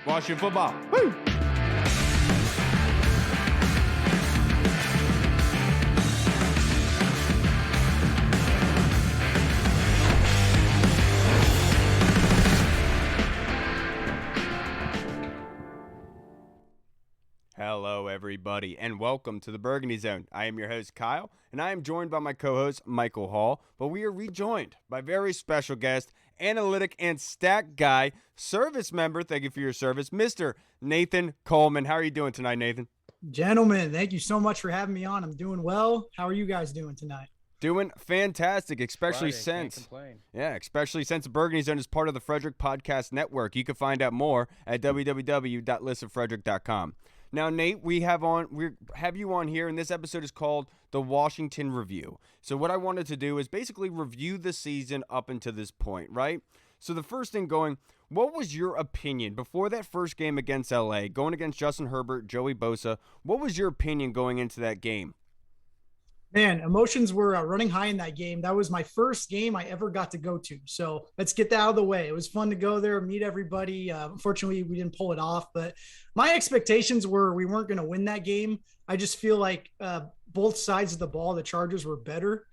Washington football. Woo! Hello, everybody, and welcome to the Burgundy Zone. I am your host, Kyle, and I am joined by my co-host, Michael Hall, but we are rejoined by very special guest, analytic and stat guy, service member, thank you for your service, Mr. Nathan Coleman. How are you doing tonight, Nathan? Gentlemen, thank you so much for having me on. I'm doing well. How are you guys doing tonight? Doing fantastic, especially Friday, since the Burgundy Zone is part of the Frederick Podcast Network. You can find out more at www.listenfrederick.com. Now, Nate, we have you on here, and this episode is called The Washington Review. So what I wanted to do is basically review the season up until this point, right? So the first thing going, what was your opinion before that first game against LA, going against Justin Herbert, Joey Bosa? What was your opinion going into that game? Man, emotions were running high in that game. That was my first game I ever got to go to. So let's get that out of the way. It was fun to go there, meet everybody. Unfortunately, we didn't pull it off, but my expectations were we weren't going to win that game. I just feel like both sides of the ball, the Chargers were better,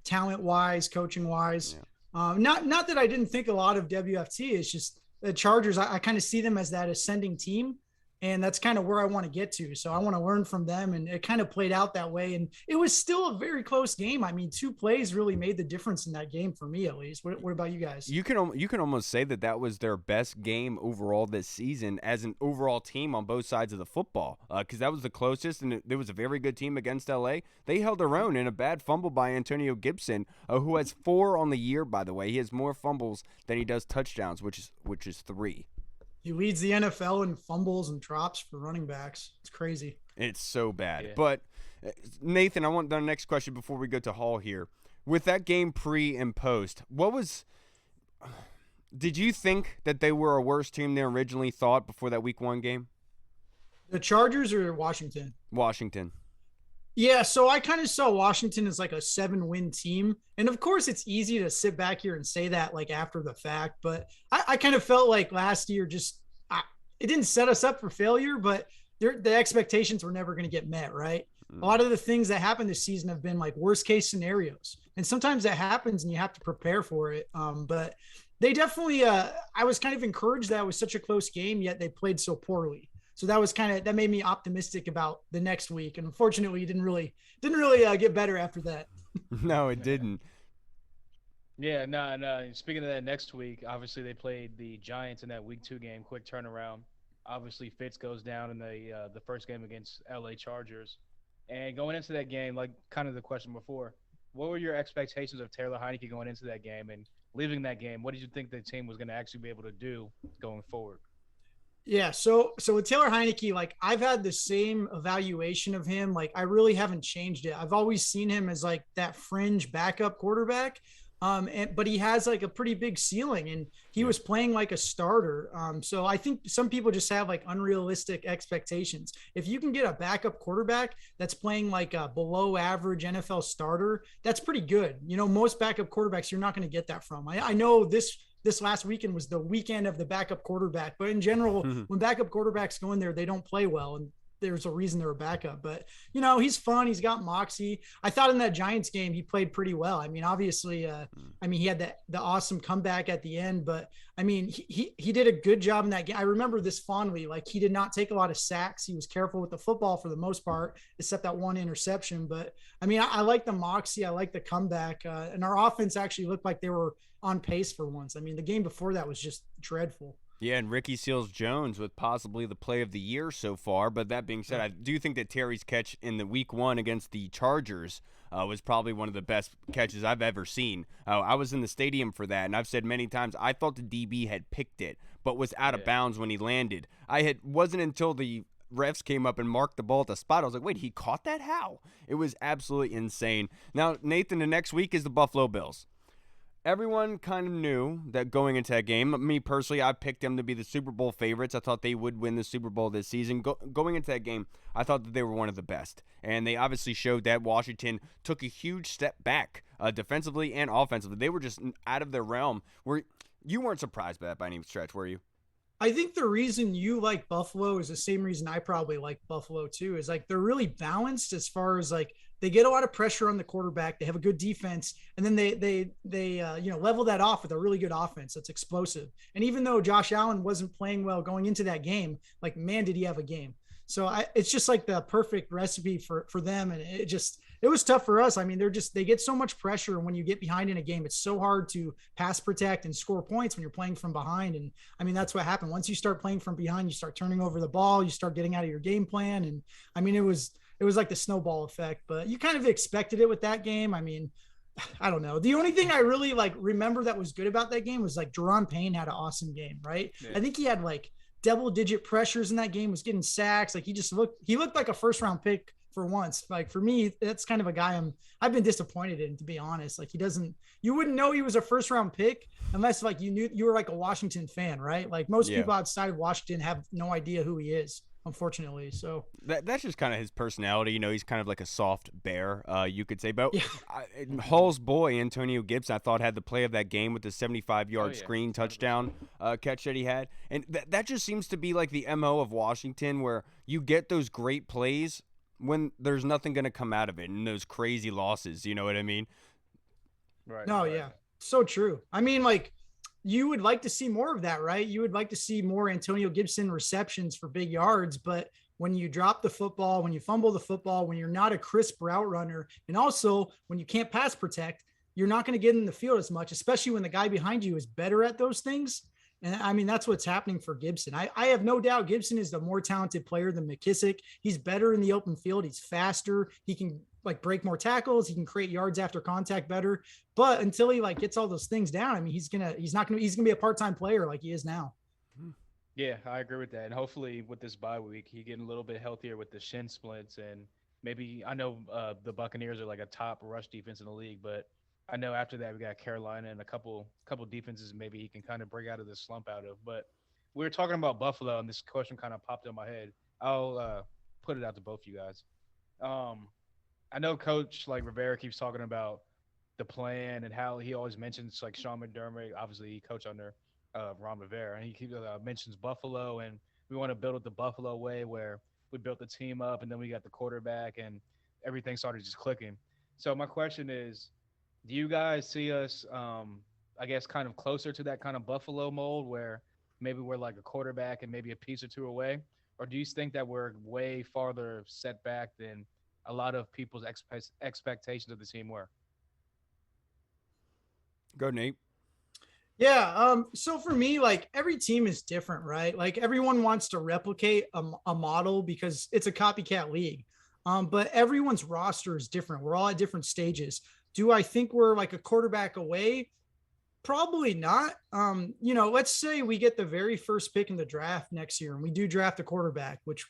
talent-wise, coaching-wise. Yeah. Not that I didn't think a lot of WFT. It's just the Chargers, I kind of see them as that ascending team. And that's kind of where I want to get to. So I want to learn from them. And it kind of played out that way. And it was still a very close game. I mean, 2 plays really made the difference in that game for me, at least. What about you guys? You can almost say that was their best game overall this season as an overall team on both sides of the football. Because that was the closest, and there was a very good team against LA. They held their own in a bad fumble by Antonio Gibson, who has 4 on the year, by the way. He has more fumbles than he does touchdowns, which is 3. He leads the NFL in fumbles and drops for running backs. It's crazy. It's so bad. Yeah. But, Nathan, I want the next question before we go to Hall here. With that game pre and post, did you think that they were a worse team than originally thought before that week 1 game? The Chargers or Washington? Washington. Yeah, so I kind of saw Washington as like a 7-win team. And of course, it's easy to sit back here and say that like after the fact. But I kind of felt like last year it didn't set us up for failure, but the expectations were never going to get met, right? A lot of the things that happened this season have been like worst case scenarios. And sometimes that happens and you have to prepare for it. But they definitely I was kind of encouraged that it was such a close game, yet they played so poorly. So that made me optimistic about the next week. And unfortunately, it didn't really get better after that. No, it didn't. Yeah, no. Speaking of that next week, obviously they played the Giants in that week 2 game, quick turnaround. Obviously Fitz goes down in the first game against LA Chargers. And going into that game, like kind of the question before, what were your expectations of Taylor Heinicke going into that game and leaving that game? What did you think the team was going to actually be able to do going forward? Yeah, so with Taylor Heinicke, like I've had the same evaluation of him. Like I really haven't changed it. I've always seen him as like that fringe backup quarterback. But he has like a pretty big ceiling, and he was playing like a starter. So I think some people just have like unrealistic expectations. If you can get a backup quarterback that's playing like a below average NFL starter, that's pretty good. You know, most backup quarterbacks, you're not going to get that from. I know this last weekend was the weekend of the backup quarterback, but in general, when backup quarterbacks go in there, they don't play well. And there's a reason they're a backup, but you know, he's fun. He's got moxie. I thought in that Giants game, he played pretty well. I mean, obviously, he had the awesome comeback at the end, but I mean, he did a good job in that game. I remember this fondly, like he did not take a lot of sacks. He was careful with the football for the most part, except that 1 interception. But I mean, I like the moxie. I like the comeback, and our offense actually looked like they were on pace for once. I mean, the game before that was just dreadful. Yeah, and Ricky Seals-Jones with possibly the play of the year so far. But that being said, I do think that Terry's catch in the week 1 against the Chargers was probably one of the best catches I've ever seen. I was in the stadium for that, and I've said many times I thought the DB had picked it, but was out of bounds when he landed. Wasn't until the refs came up and marked the ball at the spot. I was like, wait, he caught that? How? It was absolutely insane. Now, Nathan, the next week is the Buffalo Bills. Everyone kind of knew that going into that game. Me personally, I picked them to be the Super Bowl favorites. I thought they would win the Super Bowl this season. Going into that game, I thought that they were one of the best. And they obviously showed that. Washington took a huge step back defensively and offensively. They were just out of their realm. You weren't surprised by that by any stretch, were you? I think the reason you like Buffalo is the same reason I probably like Buffalo too, is like they're really balanced as far as like they get a lot of pressure on the quarterback. They have a good defense, and then they level that off with a really good offense that's explosive. And even though Josh Allen wasn't playing well going into that game, like man, did he have a game. So it's just like the perfect recipe for them. And it was tough for us. I mean, they get so much pressure when you get behind in a game. It's so hard to pass protect and score points when you're playing from behind. And I mean, that's what happened. Once you start playing from behind, you start turning over the ball, you start getting out of your game plan. And I mean, it was like the snowball effect, but you kind of expected it with that game. I mean, I don't know. The only thing I really like remember that was good about that game was like Jerron Payne had an awesome game, right? Yeah. I think he had like double-digit pressures in that game, was getting sacks. Like he looked like a first-round pick for once. Like for me, that's kind of a guy I've been disappointed in, to be honest. Like you wouldn't know he was a first-round pick unless like you were like a Washington fan, right? Like most people outside of Washington have no idea who he is, unfortunately. So that's just kind of his personality. You know, he's kind of like a soft bear, you could say. But Hall's boy, Antonio Gibson, I thought had the play of that game with the 75-yard screen touchdown catch that he had. And that just seems to be like the MO of Washington, where you get those great plays when there's nothing going to come out of it and those crazy losses. You know what I mean? Right. No, yeah. So true. I mean, like, you would like to see more of that, right? You would like to see more Antonio Gibson receptions for big yards, but when you drop the football, when you fumble the football, when you're not a crisp route runner, and also when you can't pass protect, you're not going to get in the field as much, especially when the guy behind you is better at those things. And I mean, that's what's happening for Gibson. I have no doubt Gibson is the more talented player than McKissick. He's better in the open field. He's faster. He can like break more tackles. He can create yards after contact better. But until he like gets all those things down, I mean, he's gonna be a part-time player like he is now. Yeah, I agree with that. And hopefully with this bye week, he getting a little bit healthier with the shin splints. And maybe I know the Buccaneers are like a top rush defense in the league, but I know after that we got Carolina and a couple defenses maybe he can kind of break out of this slump out of. But we were talking about Buffalo, and this question kind of popped in my head. I'll put it out to both of you guys. I know Coach like Rivera keeps talking about the plan and how he always mentions like Sean McDermott. Obviously, he coached under Ron Rivera, and he keeps mentions Buffalo, and we want to build it the Buffalo way, where we built the team up, and then we got the quarterback, and everything started just clicking. So my question is, do you guys see us, I guess, kind of closer to that kind of Buffalo mold where maybe we're like a quarterback and maybe a piece or two away? Or do you think that we're way farther set back than a lot of people's expectations of the team were? Go, Nate. Yeah. So for me, like every team is different, right? Like everyone wants to replicate a model because it's a copycat league. But everyone's roster is different. We're all at different stages. Do I think we're like a quarterback away? Probably not. Let's say we get the very first pick in the draft next year and we do draft a quarterback, which,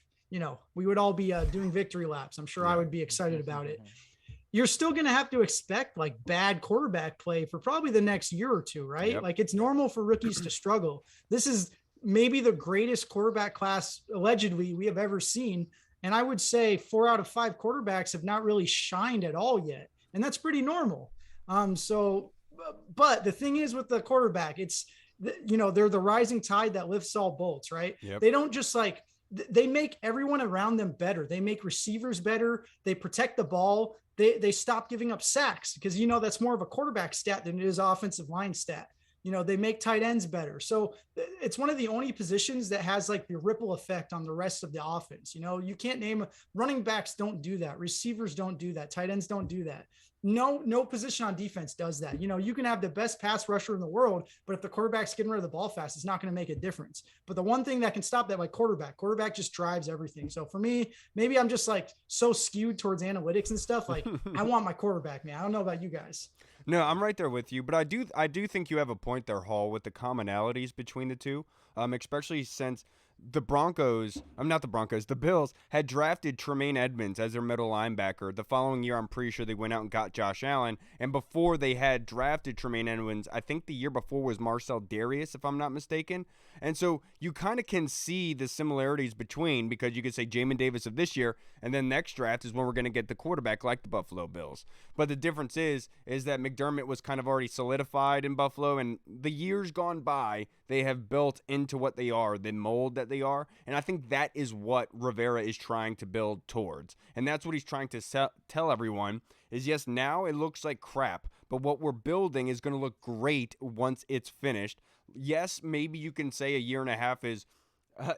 we would all be doing victory laps. I'm sure I would be excited about it. You're still going to have to expect like bad quarterback play for probably the next year or two, right? Yep. Like it's normal for rookies to struggle. This is maybe the greatest quarterback class allegedly we have ever seen. And I would say 4 out of 5 quarterbacks have not really shined at all yet. And that's pretty normal. But the thing is with the quarterback, it's, they're the rising tide that lifts all boats, right? Yep. They don't just like, they make everyone around them better. They make receivers better. They protect the ball. They stop giving up sacks because, that's more of a quarterback stat than it is offensive line stat. They make tight ends better. So it's one of the only positions that has like the ripple effect on the rest of the offense. You can't name running backs don't do that. Receivers don't do that. Tight ends don't do that. No position on defense does that. You can have the best pass rusher in the world, but if the quarterback's getting rid of the ball fast, it's not going to make a difference. But the one thing that can stop that, like quarterback just drives everything. So for me, maybe I'm just like so skewed towards analytics and stuff. Like I want my quarterback, man. I don't know about you guys. No, I'm right there with you, but I do think you have a point there, Hall, with the commonalities between the two, especially since the Bills had drafted Tremaine Edmonds as their middle linebacker. The following year, I'm pretty sure they went out and got Josh Allen. And before they had drafted Tremaine Edmonds, I think the year before was Marcel Darius, if I'm not mistaken. And so you kind of can see the similarities between, because you could say Jamin Davis of this year, and then next draft is when we're going to get the quarterback like the Buffalo Bills. But the difference is that McDermott was kind of already solidified in Buffalo, and the years gone by, they have built into what they are, the mold that they are. And I think that is what Rivera is trying to build towards. And that's what he's trying to tell everyone is, yes, now it looks like crap, but what we're building is going to look great once it's finished. Yes, maybe you can say a year and a half is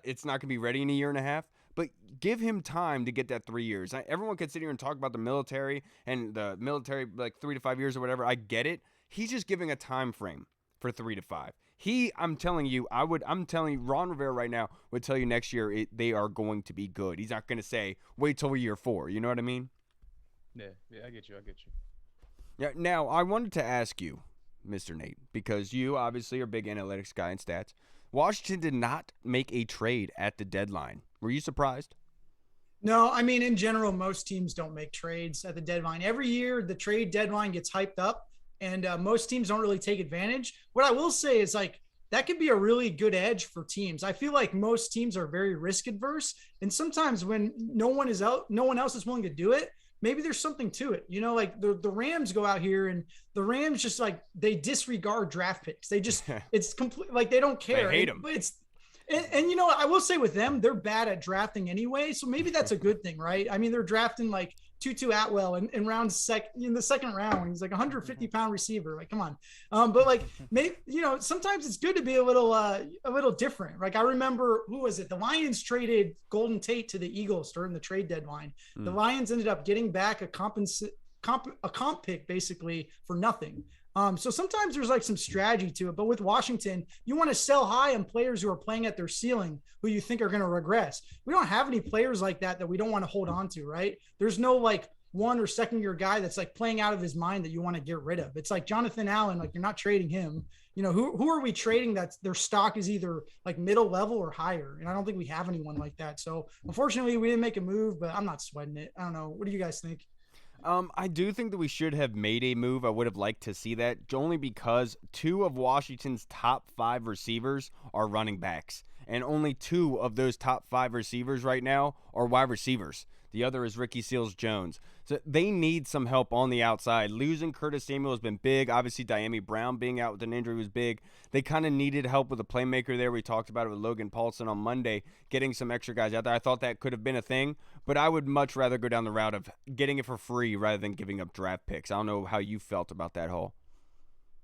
it's not going to be ready in a year and a half, but give him time to get that 3 years. Everyone can sit here and talk about the military and the military, like 3 to 5 years or whatever. I get it. He's just giving a time frame for 3 to 5. I'm telling you, Ron Rivera right now would tell you next year they are going to be good. He's not going to say, wait till year 4. You know what I mean? Yeah, I get you. Yeah. Now, I wanted to ask you, Mr. Nate, because you obviously are a big analytics guy and stats. Washington did not make a trade at the deadline. Were you surprised? No, I mean, in general, most teams don't make trades at the deadline. Every year, the trade deadline gets hyped up, and most teams don't really take advantage. What I will say is, like, that could be a really good edge for teams. I feel like most teams are very risk adverse, and sometimes when no one else is willing to do it, maybe there's something to it. You know, like the Rams go out here, and the Rams just, like, they disregard draft picks. They just it's complete, like, they don't care. They hate them. But and you know, I will say with them, they're bad at drafting anyway. So maybe that's a good thing, right? I mean, they're drafting like Tutu Atwell in the second round. He's like 150-pound receiver. Like, come on. But like, maybe, you know, sometimes it's good to be a little different. Like, I remember, who was it? The Lions traded Golden Tate to the Eagles during the trade deadline. The Lions ended up getting back a comp pick basically for nothing. So sometimes there's like some strategy to it, but with Washington, you want to sell high on players who are playing at their ceiling, who you think are going to regress. We don't have any players like that we don't want to hold on to, right? There's no like 1 or 2nd year guy that's like playing out of his mind that you want to get rid of. It's like Jonathan Allen, like, you're not trading him. You know, who are we trading that's their stock is either like middle level or higher? And I don't think we have anyone like that. So unfortunately, we didn't make a move, but I'm not sweating it. I don't know. What do you guys think? I do think that we should have made a move. I would have liked to see that, only because 2 of Washington's top 5 receivers are running backs, and only 2 of those top 5 receivers right now are wide receivers. The other is Ricky Seals-Jones. So they need some help on the outside. Losing Curtis Samuel has been big. Obviously, Diami Brown being out with an injury was big. They kind of needed help with a playmaker there. We talked about it with Logan Paulson on Monday, getting some extra guys out there. I thought that could have been a thing, but I would much rather go down the route of getting it for free rather than giving up draft picks. I don't know how you felt about that whole.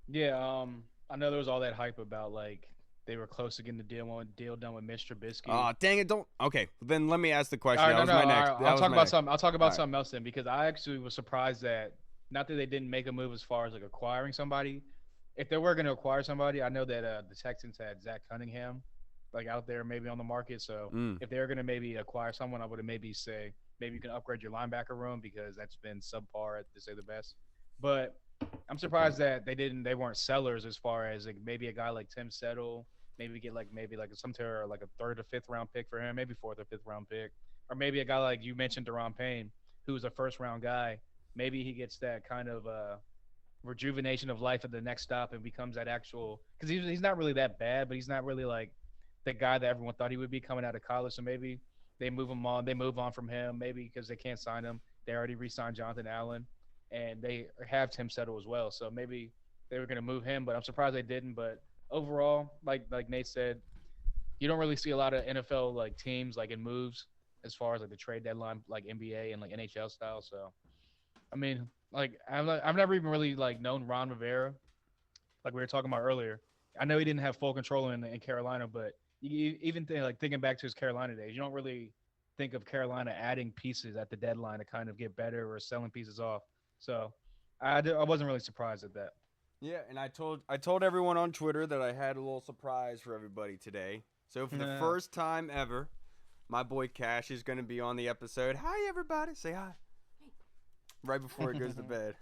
Yeah, I know there was all that hype about, like, they were close to getting the deal done with Mr. Trubisky. Oh, dang it! Don't. Okay, then let me ask the question. Right, my next. I'll talk about something else then, because I actually was surprised that, not that they didn't make a move as far as like acquiring somebody. If they were going to acquire somebody, I know that the Texans had Zach Cunningham, like, out there maybe on the market. So if they were going to maybe acquire someone, I would have maybe you can upgrade your linebacker room, because that's been subpar, to say the best. But I'm surprised that they weren't sellers as far as, like, maybe a guy like Tim Settle, maybe get like some terror, like a 3rd or 5th round pick for him, maybe 4th or 5th round pick, or maybe a guy like you mentioned, Daron Payne, who's a 1st round guy. Maybe he gets that kind of rejuvenation of life at the next stop and becomes that actual, because he's not really that bad, but he's not really like the guy that everyone thought he would be coming out of college. So maybe they move on from him, maybe because they can't sign him. They already re-signed Jonathan Allen, and they have Tim Settle as well. So maybe they were going to move him, but I'm surprised they didn't. But overall, like Nate said, you don't really see a lot of NFL like teams like in moves as far as like the trade deadline, like NBA and like NHL style. So, I mean, like I've never even really like known Ron Rivera, like we were talking about earlier. I know he didn't have full control in Carolina, but even thinking back to his Carolina days, you don't really think of Carolina adding pieces at the deadline to kind of get better or selling pieces off. So I wasn't really surprised at that. Yeah, and I told everyone on Twitter that I had a little surprise for everybody today. So for the first time ever, my boy Cash is going to be on the episode. Hi, everybody. Say hi. Right before he goes to bed.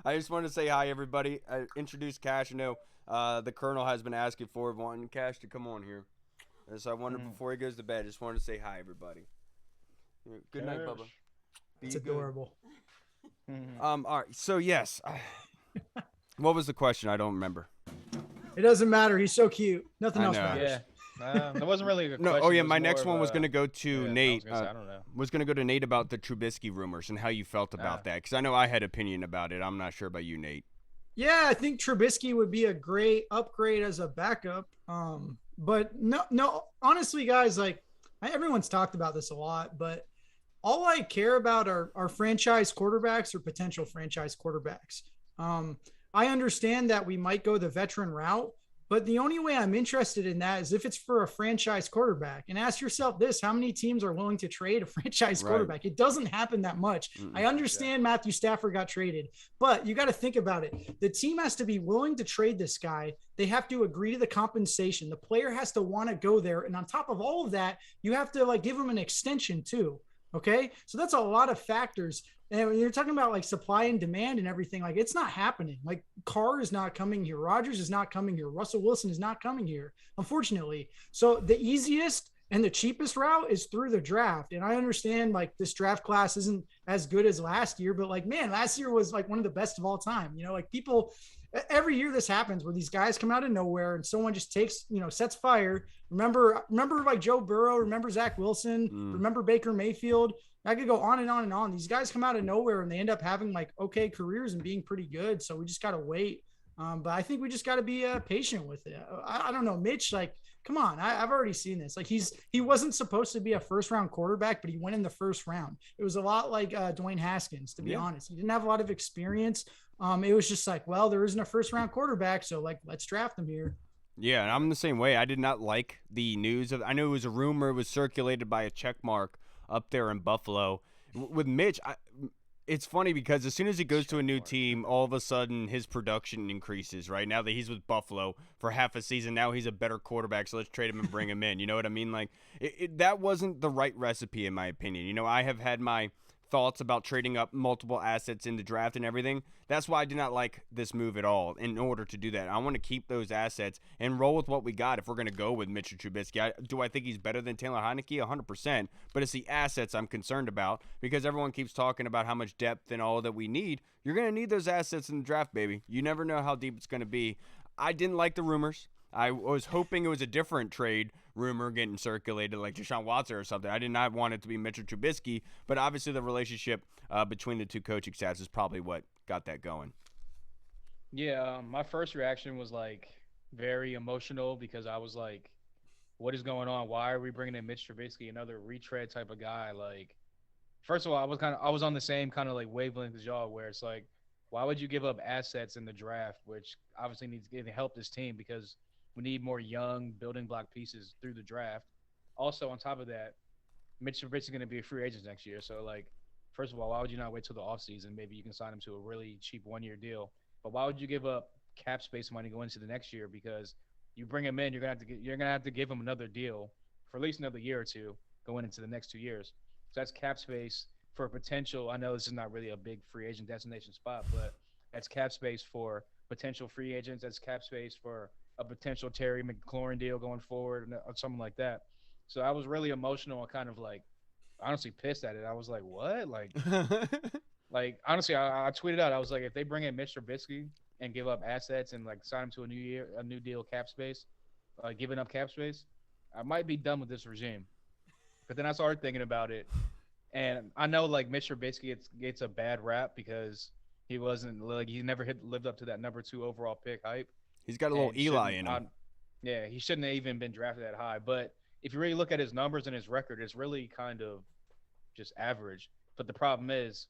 I just wanted to say hi, everybody. I introduced Cash. I know the Colonel has been asking for wanting Cash to come on here. So I wanted before he goes to bed, just wanted to say hi, everybody. Good night, Bubba. It's adorable. All right. So yes, what was the question? I don't remember. It doesn't matter. He's so cute. Nothing else matters. Yeah. That wasn't really a question. No, oh yeah, my more next of one was a- going to go to Nate. I don't know. Was going to go to Nate about the Trubisky rumors and how you felt about that, because I know I had opinion about it. I'm not sure about you, Nate. Yeah, I think Trubisky would be a great upgrade as a backup. But no, honestly, guys, like everyone's talked about this a lot, but all I care about are franchise quarterbacks or potential franchise quarterbacks. I understand that we might go the veteran route, but the only way I'm interested in that is if it's for a franchise quarterback. And ask yourself this: how many teams are willing to trade a franchise quarterback? It doesn't happen that much. I understand Matthew Stafford got traded, but you got to think about it. The team has to be willing to trade this guy. They have to agree to the compensation. The player has to want to go there. And on top of all of that, you have to like give him an extension too. Okay. So that's a lot of factors. And when you're talking about like supply and demand and everything, like it's not happening. Like Carr is not coming here. Rodgers is not coming here. Russell Wilson is not coming here, unfortunately. So the easiest and the cheapest route is through the draft. And I understand like this draft class isn't as good as last year, but like, man, last year was like one of the best of all time. You know, like people, every year this happens where these guys come out of nowhere and someone just takes, sets fire. Remember like Joe Burrow, remember Zach Wilson, remember Baker Mayfield. I could go on and on and on. These guys come out of nowhere and they end up having like okay careers and being pretty good. So we just got to wait. But I think we just got to be patient with it. I don't know, Mitch, like, come on. I've already seen this. Like he wasn't supposed to be a first round quarterback, but he went in the first round. It was a lot like Dwayne Haskins, to be honest. He didn't have a lot of experience. It was just like, well, there isn't a first round quarterback. So like, let's draft him here. Yeah, and I'm the same way. I did not like the news of. I know it was a rumor. It was circulated by a check mark up there in Buffalo. With Mitch, it's funny because as soon as he goes to a new team, all of a sudden his production increases, right? Now that he's with Buffalo for half a season, now he's a better quarterback, so let's trade him and bring him in. You know what I mean? Like, that wasn't the right recipe, in my opinion. You know, I have had my thoughts about trading up multiple assets in the draft and everything. That's why I did not like this move at all in order to do that. I want to keep those assets and roll with what we got if we're going to go with Mitchell Trubisky. Do I think he's better than Taylor Heineke? 100%. But it's the assets I'm concerned about because everyone keeps talking about how much depth and all that we need. You're going to need those assets in the draft, baby. You never know how deep it's going to be. I didn't like the rumors. I was hoping it was a different trade rumor getting circulated like Deshaun Watson or something. I did not want it to be Mitchell Trubisky, but obviously the relationship between the two coaching staffs is probably what got that going. Yeah, my first reaction was like very emotional because I was like, what is going on? Why are we bringing in Mitch Trubisky, another retread type of guy? Like, first of all, I was on the same kind of like wavelength as y'all where it's like, why would you give up assets in the draft, which obviously needs to help this team because we need more young building block pieces through the draft. Also, on top of that, Mitch Trubisky is going to be a free agent next year. So, like, first of all, why would you not wait till the offseason? Maybe you can sign him to a really cheap one-year deal. But why would you give up cap space money going into the next year? Because you bring him in, you're gonna have to give him another deal for at least another year or two going into the next 2 years. So that's cap space for a potential. I know this is not really a big free agent destination spot, but that's cap space for potential free agents. That's cap space for a potential Terry McLaurin deal going forward or something like that. So I was really emotional and kind of like honestly pissed at it. I was like, what? Like honestly, I tweeted out, I was like, if they bring in Mitch Trubisky and give up assets and like sign him to a new deal cap space, giving up cap space, I might be done with this regime. But then I started thinking about it. And I know like Mitch Trubisky gets a bad rap because he never lived up to that number 2 overall pick hype. He's got a little Eli in him. Yeah, he shouldn't have even been drafted that high. But if you really look at his numbers and his record, it's really kind of just average. But the problem is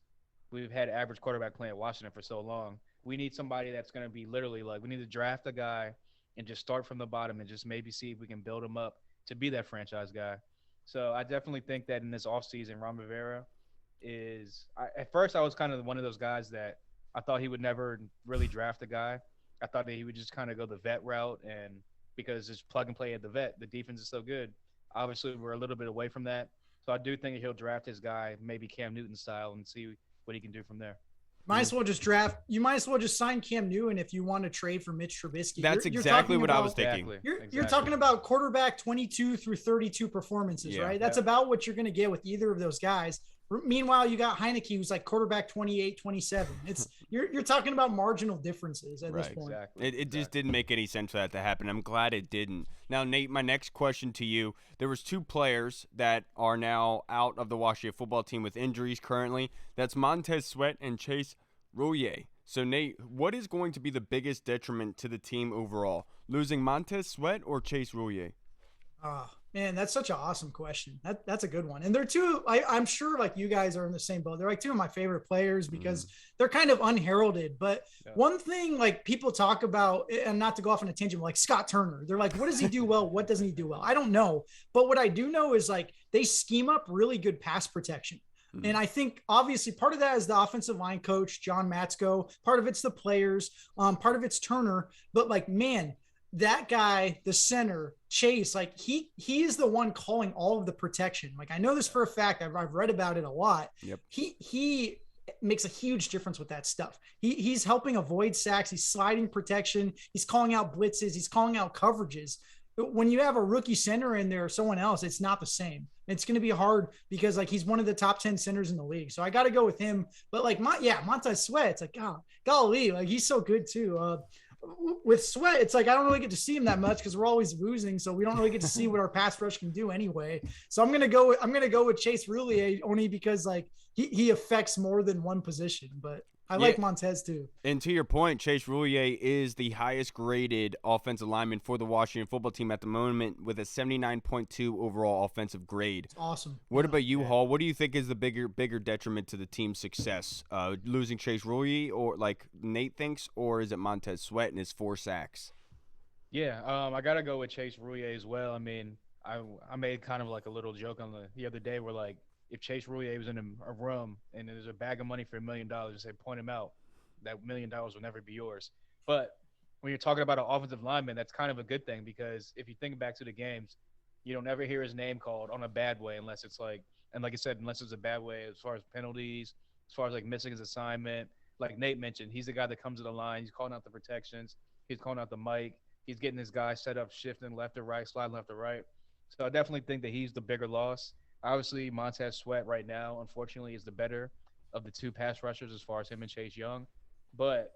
we've had average quarterback play in Washington for so long. We need somebody that's going to be literally like we need to draft a guy and just start from the bottom and just maybe see if we can build him up to be that franchise guy. So I definitely think that in this offseason, Ron Rivera at first I was kind of one of those guys that I thought he would never really draft a guy. I thought that he would just kind of go the vet route, and because it's plug and play at the vet, the defense is so good. Obviously, we're a little bit away from that. So I do think he'll draft his guy, maybe Cam Newton style, and see what he can do from there. Might as well just draft. You might as well just sign Cam Newton if you want to trade for Mitch Trubisky. That's exactly what I was thinking. You're talking about quarterback 22 through 32 performances, right? That's about what you're going to get with either of those guys. Meanwhile, you got Heineke, who's like quarterback 28, 27. You're talking about marginal differences at this point. Exactly. It just didn't make any sense for that to happen. I'm glad it didn't. Now, Nate, my next question to you, there was 2 players that are now out of the Washington football team with injuries currently. That's Montez Sweat and Chase Roullier. So, Nate, what is going to be the biggest detriment to the team overall? Losing Montez Sweat or Chase Roullier? Man, that's such an awesome question. That's a good one. And they're two, I'm sure like you guys are in the same boat. They're like 2 of my favorite players because they're kind of unheralded. But one thing like people talk about, and not to go off on a tangent, like Scott Turner, they're like, what does he do well? What doesn't he do well? I don't know. But what I do know is like they scheme up really good pass protection. And I think obviously part of that is the offensive line coach, John Matsko. Part of it's the players. Part of it's Turner. But like, man, that guy, the center, Chase, like he is the one calling all of the protection. Like I know this for a fact. I've read about it a lot. Yep. He makes a huge difference with that stuff. He's helping avoid sacks. He's sliding protection. He's calling out blitzes. He's calling out coverages. When you have a rookie center in there or someone else, it's not the same. It's going to be hard because like he's one of the top 10 centers in the league. So I got to go with him. But like Montez Sweat, it's like, golly, like he's so good too. With Sweat, it's like I don't really get to see him that much because we're always losing, so we don't really get to see what our pass rush can do anyway. So I'm gonna go with Chase Roullier only because like he affects more than one position. But I like Montez too. And to your point, Chase Roullier is the highest graded offensive lineman for the Washington football team at the moment with a 79.2 overall offensive grade. That's awesome. What about you, Hall? What do you think is the bigger detriment to the team's success? Losing Chase Roullier, or like Nate thinks, or is it Montez Sweat and his 4 sacks? Yeah, I gotta go with Chase Roullier as well. I mean, I made kind of like a little joke on the other day where like, if Chase Roullier was in a room and there's a bag of money for $1 million, and say point him out, that $1 million will never be yours. But when you're talking about an offensive lineman, that's kind of a good thing because if you think back to the games, you don't ever hear his name called on a bad way unless it's like, and like I said, unless it's a bad way as far as penalties, as far as like missing his assignment. Like Nate mentioned, he's the guy that comes to the line. He's calling out the protections. He's calling out the mic. He's getting his guys set up, shifting left to right, sliding left to right. So I definitely think that he's the bigger loss. Obviously, Montez Sweat right now, unfortunately, is the better of the 2 pass rushers as far as him and Chase Young. But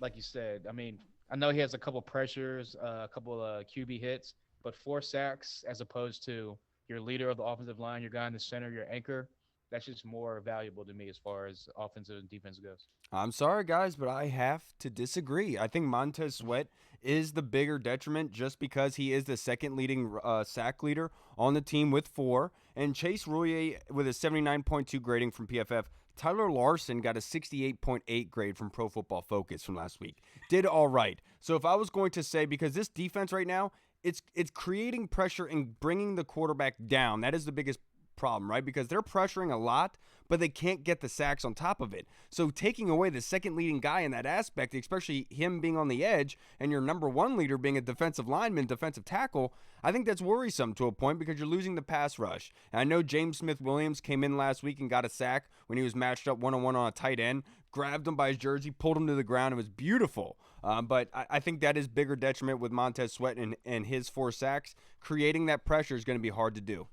like you said, I mean, I know he has a couple pressures, a couple QB hits, but 4 sacks as opposed to your leader of the offensive line, your guy in the center, your anchor, that's just more valuable to me as far as offensive and defense goes. I'm sorry, guys, but I have to disagree. I think Montez Sweat is the bigger detriment just because he is the second leading sack leader on the team with 4. And Chase Roullier with a 79.2 grading from PFF. Tyler Larson got a 68.8 grade from Pro Football Focus from last week. Did all right. So if I was going to say, because this defense right now, it's creating pressure and bringing the quarterback down. That is the biggest problem, right? Because they're pressuring a lot, but they can't get the sacks on top of it. So taking away the second leading guy in that aspect, especially him being on the edge and your number 1 leader being a defensive lineman, defensive tackle, I think that's worrisome to a point because you're losing the pass rush. And I know James Smith-Williams came in last week and got a sack when he was matched up one-on-one on a tight end, grabbed him by his jersey, pulled him to the ground. It was beautiful. But I think that is bigger detriment with Montez Sweat and his 4 sacks. Creating that pressure is going to be hard to do.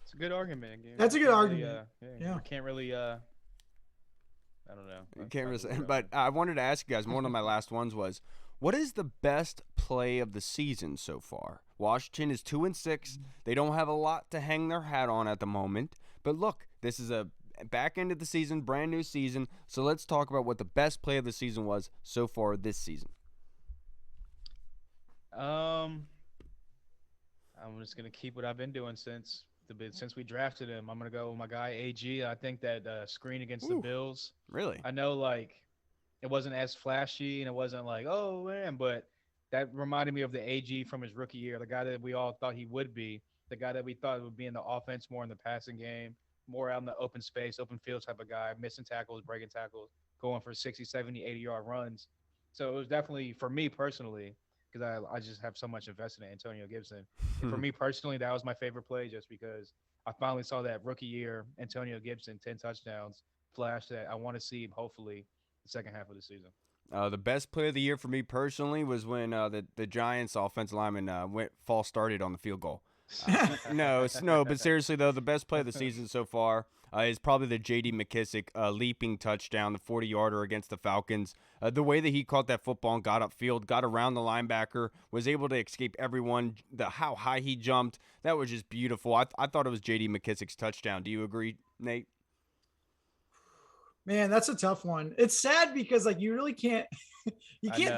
It's a good argument. That's a good argument. You can't really, I don't know. You can't really say, but I wanted to ask you guys, one of my last ones was, what is the best play of the season so far? Washington is 2-6. They don't have a lot to hang their hat on at the moment. But look, this is a back end of the season, brand new season. So let's talk about what the best play of the season was so far this season. I'm just going to keep what I've been doing since we drafted him. I'm going to go with my guy, AG. I think that screen against the Bills. Really? I know, like, it wasn't as flashy and it wasn't like, oh, man, but that reminded me of the AG from his rookie year, the guy that we all thought he would be, the guy that we thought would be in the offense more in the passing game, more out in the open space, open field type of guy, missing tackles, breaking tackles, going for 60, 70, 80-yard runs. So it was definitely, for me personally, because I just have so much invested in Antonio Gibson. And for me personally, that was my favorite play just because I finally saw that rookie year Antonio Gibson, 10 touchdowns, flash that I want to see hopefully the second half of the season. The best play of the year for me personally was when the Giants offensive lineman went false started on the field goal. No, but seriously though, the best play of the season so far is probably the J.D. McKissick leaping touchdown, the 40-yarder against the Falcons. The way that he caught that football and got upfield, got around the linebacker, was able to escape everyone. How high he jumped, that was just beautiful. I thought it was J.D. McKissick's touchdown. Do you agree, Nate? Man, that's a tough one. It's sad because like you really can't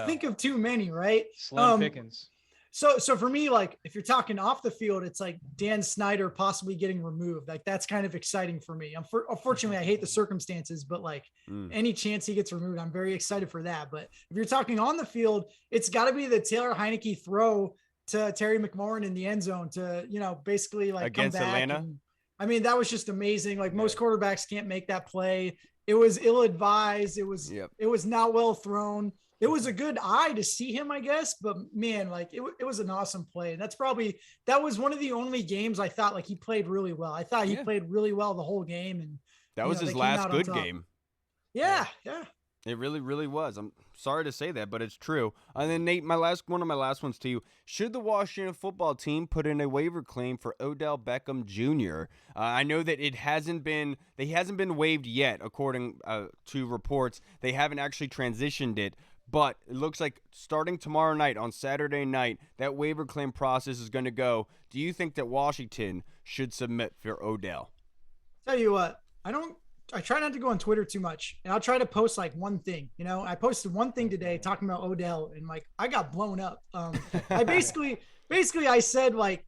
think of too many, right? Slim pickings. So for me, like if you're talking off the field, it's like Dan Snyder possibly getting removed. Like that's kind of exciting for me. Unfortunately, I hate the circumstances, but like any chance he gets removed, I'm very excited for that. But if you're talking on the field, it's got to be the Taylor Heineke throw to Terry McLaurin in the end zone to, basically like against come back. Atlanta. I mean, that was just amazing. Like most quarterbacks can't make that play. It was ill-advised. It was not well thrown. It was a good eye to see him, I guess, but man, like it was an awesome play. And that was one of the only games I thought like he played really well. I thought he played really well the whole game. And that was his last good game. Yeah. It really, really was. I'm sorry to say that, but it's true. And then Nate, one of my last ones to you. Should the Washington football team put in a waiver claim for Odell Beckham Jr.? I know that he hasn't been waived yet, according to reports. They haven't actually transitioned it. But it looks like starting tomorrow night, on Saturday night, that waiver claim process is going to go. Do you think that Washington should submit for Odell? Tell you what, I try not to go on Twitter too much, and I'll try to post like one thing. I posted one thing today talking about Odell, and like I got blown up. I basically I said like,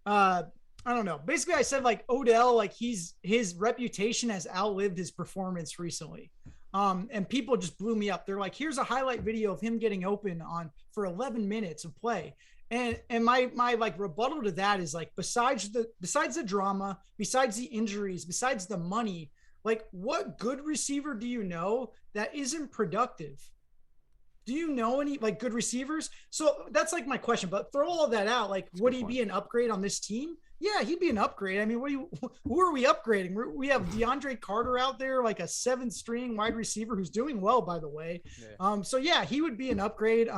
I don't know. Basically, I said like Odell, like his reputation has outlived his performance recently. And people just blew me up. They're like, here's a highlight video of him getting open for 11 minutes of play. And my like rebuttal to that is like, besides the drama, besides the injuries, besides the money, like what good receiver do you know that isn't productive? Do you know any like good receivers? So that's like my question, but throw all that out. Like, would he be an upgrade on this team? Yeah, he'd be an upgrade. I mean, who are we upgrading? We have DeAndre Carter out there, like a 7th-string wide receiver who's doing well, by the way. Yeah. So yeah, he would be an upgrade.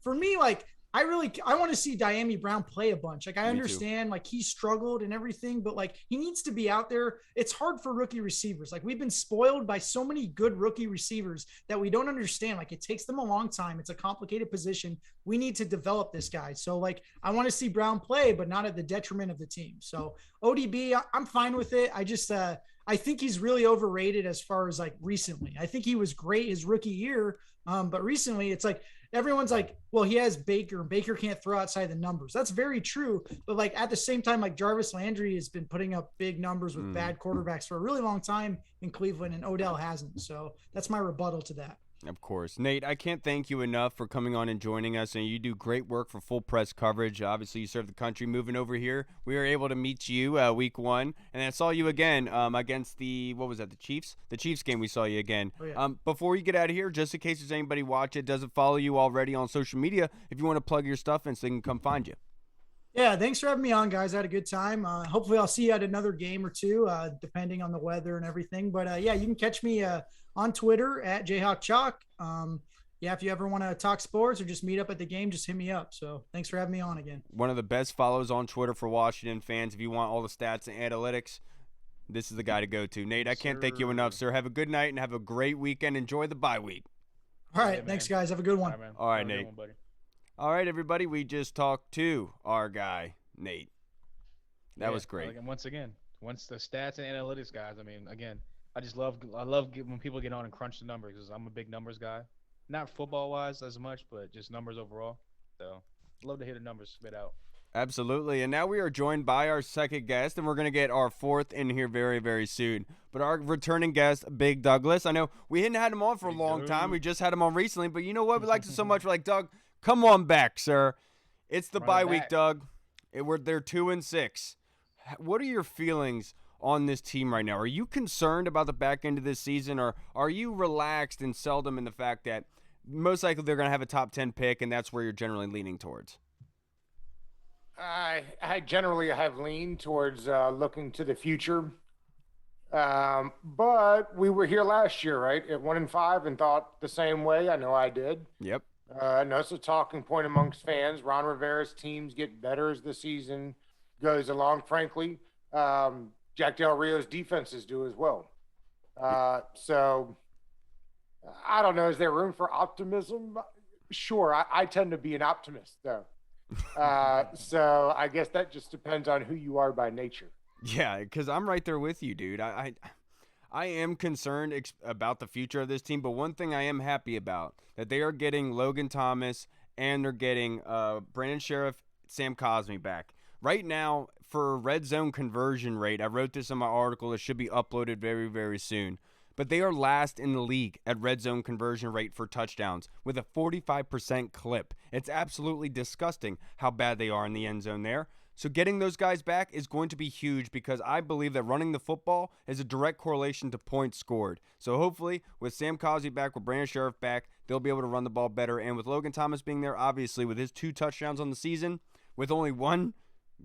For me, like I want to see Diami Brown play a bunch. Like I understand like he struggled and everything, but like he needs to be out there. It's hard for rookie receivers. Like we've been spoiled by so many good rookie receivers that we don't understand. Like it takes them a long time. It's a complicated position. We need to develop this guy. So like I want to see Brown play, but not at the detriment of the team. So ODB, I'm fine with it. I just I think he's really overrated as far as like recently. I think he was great his rookie year, but recently it's like everyone's like, well, he has Baker. Baker can't throw outside the numbers. That's very true. But like at the same time, like Jarvis Landry has been putting up big numbers with bad quarterbacks for a really long time in Cleveland, and Odell hasn't. So that's my rebuttal to that. Of course. Nate, I can't thank you enough for coming on and joining us, and you do great work for Full Press coverage. Obviously, you serve the country. Moving over here, we were able to meet you week 1, and I saw you again against the Chiefs? The Chiefs game, we saw you again. Oh, yeah. Before you get out of here, just in case there's anybody watch it, doesn't follow you already on social media, if you want to plug your stuff in so they can come find you. Yeah, thanks for having me on, guys. I had a good time. Hopefully, I'll see you at another game or two, depending on the weather and everything. But yeah, you can catch me on Twitter at JayhawkChalk. Yeah, if you ever want to talk sports or just meet up at the game, just hit me up. So thanks for having me on again. One of the best follows on Twitter for Washington fans. If you want all the stats and analytics, this is the guy to go to. Nate, I can't thank you enough, sir. Have a good night and have a great weekend. Enjoy the bye week. All right, thanks, guys. Have a good one. All right, Nate. All right, everybody, we just talked to our guy, Nate. That was great. And once the stats and analytics guys, I mean, again, I love when people get on and crunch the numbers because I'm a big numbers guy. Not football-wise as much, but just numbers overall. So love to hear the numbers spit out. Absolutely. And now we are joined by our second guest, and we're going to get our fourth in here very, very soon. But our returning guest, Big Douglas, I know we hadn't had him on for a long time. We just had him on recently, but you know what? We liked it so much. We're like, Doug, come on back, sir. It's the bye week, Doug. They're 2-6. What are your feelings on this team right now? Are you concerned about the back end of this season, or are you relaxed and seldom in the fact that most likely they're going to have a top 10 pick, and that's where you're generally leaning towards? I generally have leaned towards looking to the future But we were here last year, right, at 1-5, and thought the same way. I know I did. Yep. I know it's a talking point amongst fans. Ron Rivera's teams get better as the season goes along. Frankly, Jack Del Rio's defenses do as well. So I don't know. Is there room for optimism? Sure. I tend to be an optimist, though. So I guess that just depends on who you are by nature. Yeah, because I'm right there with you, dude. I am concerned about the future of this team, but one thing I am happy about, that they are getting Logan Thomas and they're getting Brandon Sheriff, Sam Cosmi back. Right now, for red zone conversion rate, I wrote this in my article. It should be uploaded very, very soon. But they are last in the league at red zone conversion rate for touchdowns with a 45% clip. It's absolutely disgusting how bad they are in the end zone there. So getting those guys back is going to be huge because I believe that running the football is a direct correlation to points scored. So hopefully with Sam Cosmi back, with Brandon Sheriff back, they'll be able to run the ball better. And with Logan Thomas being there, obviously with his 2 touchdowns on the season, with only 1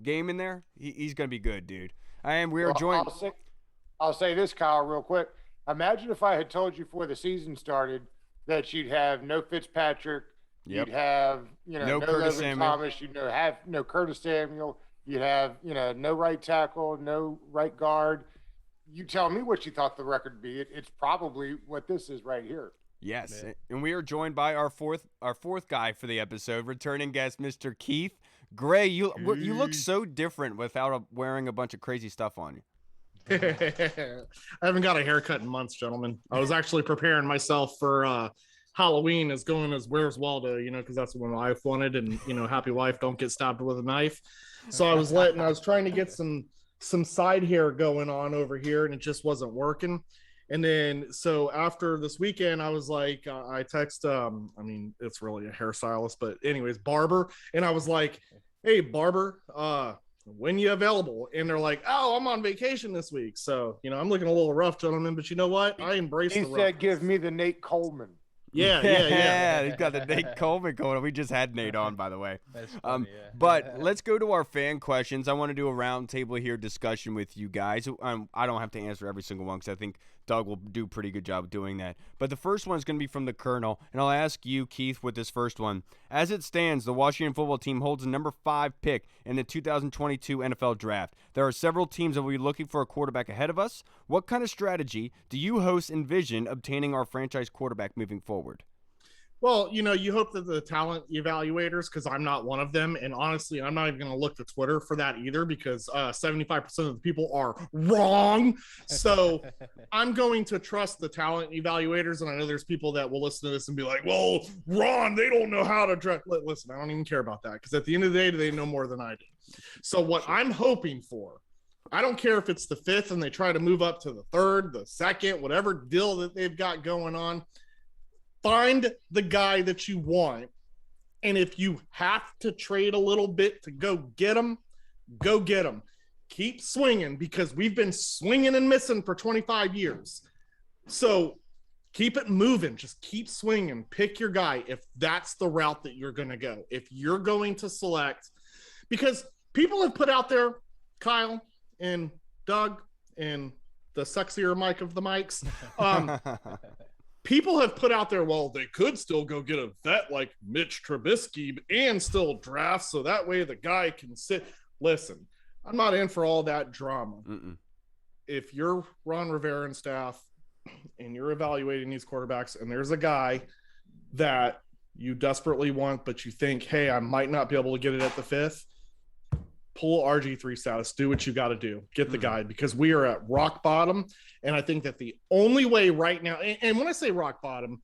game in there, he's going to be good, dude. I'll say this, Kyle, real quick. Imagine if I had told you before the season started that you'd have no Fitzpatrick, Yep. you'd have no Curtis Logan Samuel. Thomas, you'd have no Curtis Samuel, you'd have no right tackle, no right guard. You tell me what you thought the record would be. It's probably what this is right here. Yes, and we are joined by our fourth guy for the episode, returning guest, Mr. Keith Grey. You look so different without wearing a bunch of crazy stuff on you. I haven't got a haircut in months, gentlemen. I was actually preparing myself for Halloween, as going as Where's Waldo, because that's what my wife wanted, and happy wife don't get stabbed with a knife. So I was trying to get some side hair going on over here, and it just wasn't working. And then so after this weekend, I was like, I text it's really a hairstylist, but anyways, barber, and I was like, hey, barber, when you available? And they're like, oh, I'm on vacation this week. So, I'm looking a little rough, gentlemen, but you know what? I embrace He the said, roughness. give me the Nate Coleman. Yeah. He's got the Nate Coleman going on. We just had Nate on, by the way. That's funny, yeah. But let's go to our fan questions. I want to do a round table here discussion with you guys. I don't have to answer every single one because I think Doug will do a pretty good job of doing that. But the first one is going to be from the Colonel, and I'll ask you, Keith, with this first one. As it stands, the Washington football team holds the number 5 pick in the 2022 NFL Draft. There are several teams that will be looking for a quarterback ahead of us. What kind of strategy do you hosts envision obtaining our franchise quarterback moving forward? Well, you hope that the talent evaluators, because I'm not one of them, and honestly, I'm not even going to look to Twitter for that either, because 75% of the people are wrong. So I'm going to trust the talent evaluators, and I know there's people that will listen to this and be like, well, Ron, they don't know how to draft. Listen, I don't even care about that, because at the end of the day, they know more than I do. So what I'm hoping for, I don't care if it's the 5th and they try to move up to the 3rd, the 2nd, whatever deal that they've got going on. Find the guy that you want, and if you have to trade a little bit to go get him, go get him. Keep swinging, because we've been swinging and missing for 25 years. So keep it moving. Just keep swinging. Pick your guy if that's the route that you're going to go. If you're going to select, because people have put out there, Kyle and Doug and the sexier mic of the mics, people have put out there, well, they could still go get a vet like Mitch Trubisky and still draft, so that way the guy can sit. Listen, I'm not in for all that drama. If you're Ron Rivera and staff and you're evaluating these quarterbacks and there's a guy that you desperately want, but you think, hey, I might not be able to get it at the 5th, pull RG3 status, do what you got to do, get the guy, because we are at rock bottom. And I think that the only way right now, and when I say rock bottom,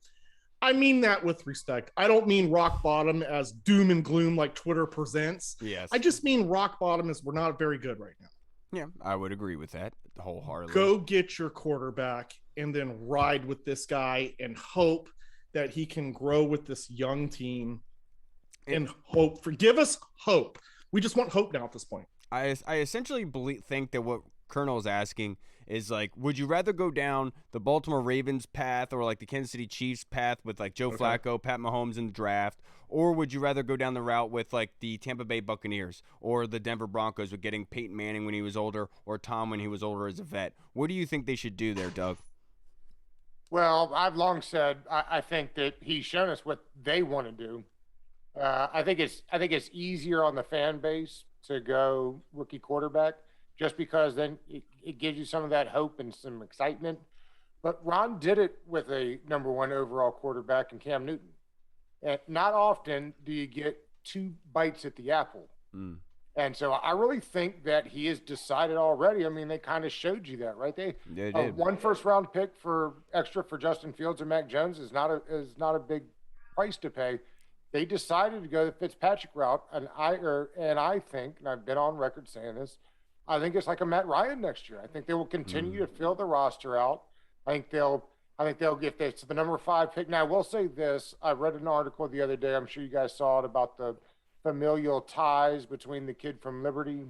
I mean that with respect. I don't mean rock bottom as doom and gloom like Twitter presents. Yes. I just mean rock bottom is we're not very good right now. Yeah, I would agree with that wholeheartedly. Go get your quarterback and then ride with this guy and hope that he can grow with this young team and give us hope. We just want hope now at this point. I essentially think that what Colonel's asking is like, would you rather go down the Baltimore Ravens path or like the Kansas City Chiefs path with like Joe Flacco, Pat Mahomes in the draft, or would you rather go down the route with like the Tampa Bay Buccaneers or the Denver Broncos with getting Peyton Manning when he was older or Tom when he was older as a vet? What do you think they should do there, Doug? Well, I've long said I think that he's shown us what they want to do. I think it's easier on the fan base to go rookie quarterback just because then it gives you some of that hope and some excitement. But Ron did it with a number 1 overall quarterback in Cam Newton. And not often do you get 2 bites at the apple. And so I really think that he has decided already. I mean, they kind of showed you that, right? They did. 1 first-round pick for Justin Fields or Mac Jones is not a big price to pay. They decided to go the Fitzpatrick route, and I think, and I've been on record saying this, I think it's like a Matt Ryan next year. I think they will continue to fill the roster out. I think they'll get this the number 5 pick. Now, I will say this: I read an article the other day. I'm sure you guys saw it about the familial ties between the kid from Liberty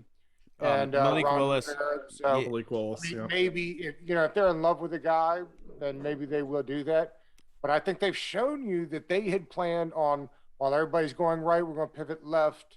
and Malik Ron Willis. Rivera. So Malik Willis, yeah. maybe if they're in love with a guy, then maybe they will do that. But I think they've shown you that they had planned on, while everybody's going right, we're going to pivot left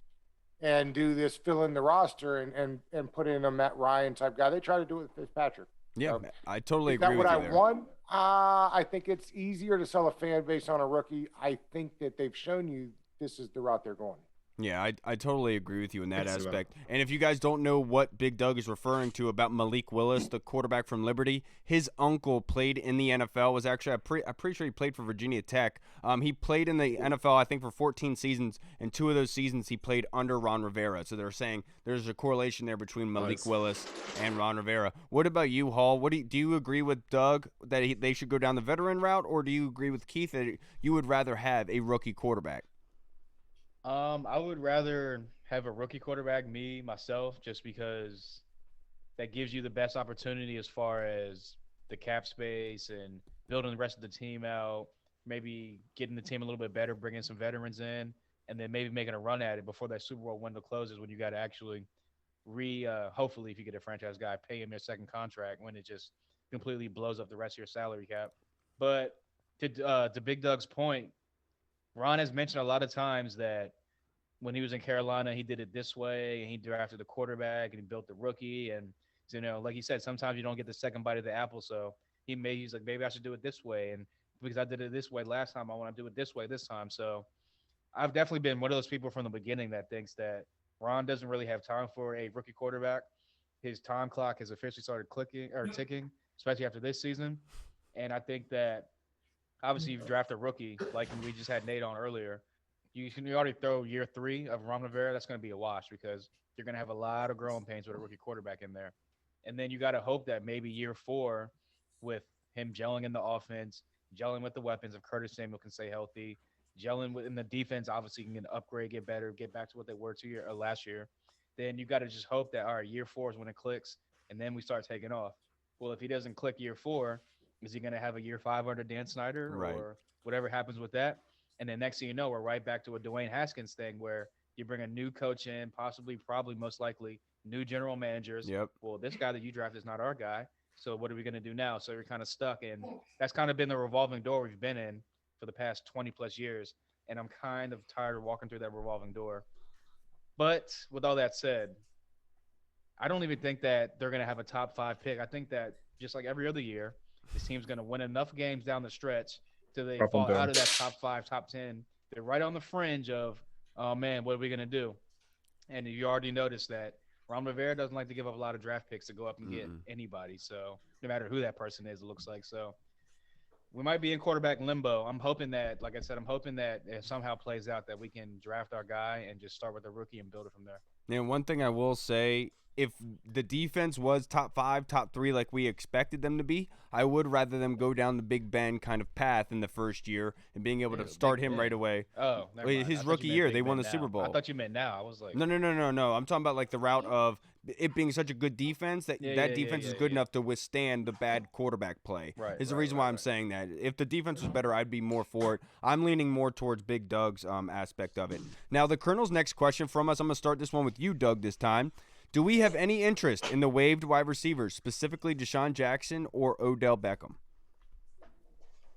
and do this, fill in the roster and put in a Matt Ryan type guy. They try to do it with Fitzpatrick. Yeah, So, I totally is that agree what with I you there. want? I think it's easier to sell a fan base on a rookie. I think that they've shown you this is the route they're going. Yeah, I totally agree with you in that I can see that. aspect. And if you guys don't know what Big Doug is referring to about Malik Willis, the quarterback from Liberty, his uncle played in the NFL. Was actually I'm pretty sure he played for Virginia Tech. He played in the NFL, I think, for 14 seasons, and 2 of those seasons he played under Ron Rivera. So they're saying there's a correlation there between Malik Willis and Ron Rivera. What about you, Hall? Do you agree with Doug that they should go down the veteran route, or do you agree with Keith that you would rather have a rookie quarterback? I would rather have a rookie quarterback, myself, just because that gives you the best opportunity as far as the cap space and building the rest of the team out, maybe getting the team a little bit better, bringing some veterans in, and then maybe making a run at it before that Super Bowl window closes when you got to actually hopefully if you get a franchise guy, pay him their second contract when it just completely blows up the rest of your salary cap. But to Big Doug's point, Ron has mentioned a lot of times that when he was in Carolina, he did it this way, and he drafted the quarterback, and he built the rookie. And, like he said, sometimes you don't get the second bite of the apple. So he's like, maybe I should do it this way. And because I did it this way last time, I want to do it this way this time. So I've definitely been one of those people from the beginning that thinks that Ron doesn't really have time for a rookie quarterback. His time clock has officially started ticking, especially after this season. And I think that obviously you draft a rookie, like we just had Nate on earlier. You already throw year 3 of Ron Rivera, that's going to be a wash because you're going to have a lot of growing pains with a rookie quarterback in there. And then you got to hope that maybe year 4 with him gelling in the offense, gelling with the weapons, if Curtis Samuel can stay healthy, gelling within the defense, obviously can upgrade, get better, get back to what they were last year. Then you got to just hope that, all right, year 4 is when it clicks, and then we start taking off. Well, if he doesn't click year 4, is he going to have a year 5 under Dan Snyder or whatever happens with that? And then next thing you know, we're right back to a Dwayne Haskins thing where you bring a new coach in, probably most likely new general managers. Yep. Well, this guy that you drafted is not our guy. So what are we going to do now? So you're kind of stuck. And that's kind of been the revolving door we've been in for the past 20 plus years. And I'm kind of tired of walking through that revolving door. But with all that said, I don't even think that they're going to have a top 5 pick. I think that just like every other year, this team's going to win enough games down the stretch till they fall out of that top 5, top 10. They're right on the fringe of, oh, man, what are we going to do? And you already noticed that Ron Rivera doesn't like to give up a lot of draft picks to go up and get anybody. So no matter who that person is, it looks like. So we might be in quarterback limbo. I'm hoping that, like I said, it somehow plays out that we can draft our guy and just start with a rookie and build it from there. And one thing I will say, if the defense was top 5, top 3 like we expected them to be, I would rather them go down the Big Ben kind of path in the first year and being able to start him right away. Oh, never mind. His rookie year, they won the now. Super Bowl. I thought you meant now. I was like, No. I'm talking about like the route of it being such a good defense that defense is good enough to withstand the bad quarterback play. Right. Is the reason why I'm saying that. If the defense was better, I'd be more for it. I'm leaning more towards Big Doug's aspect of it. Now, the Colonel's next question from us, I'm going to start this one with you, Doug, this time. Do we have any interest in the waived wide receivers, specifically Desean Jackson or Odell Beckham?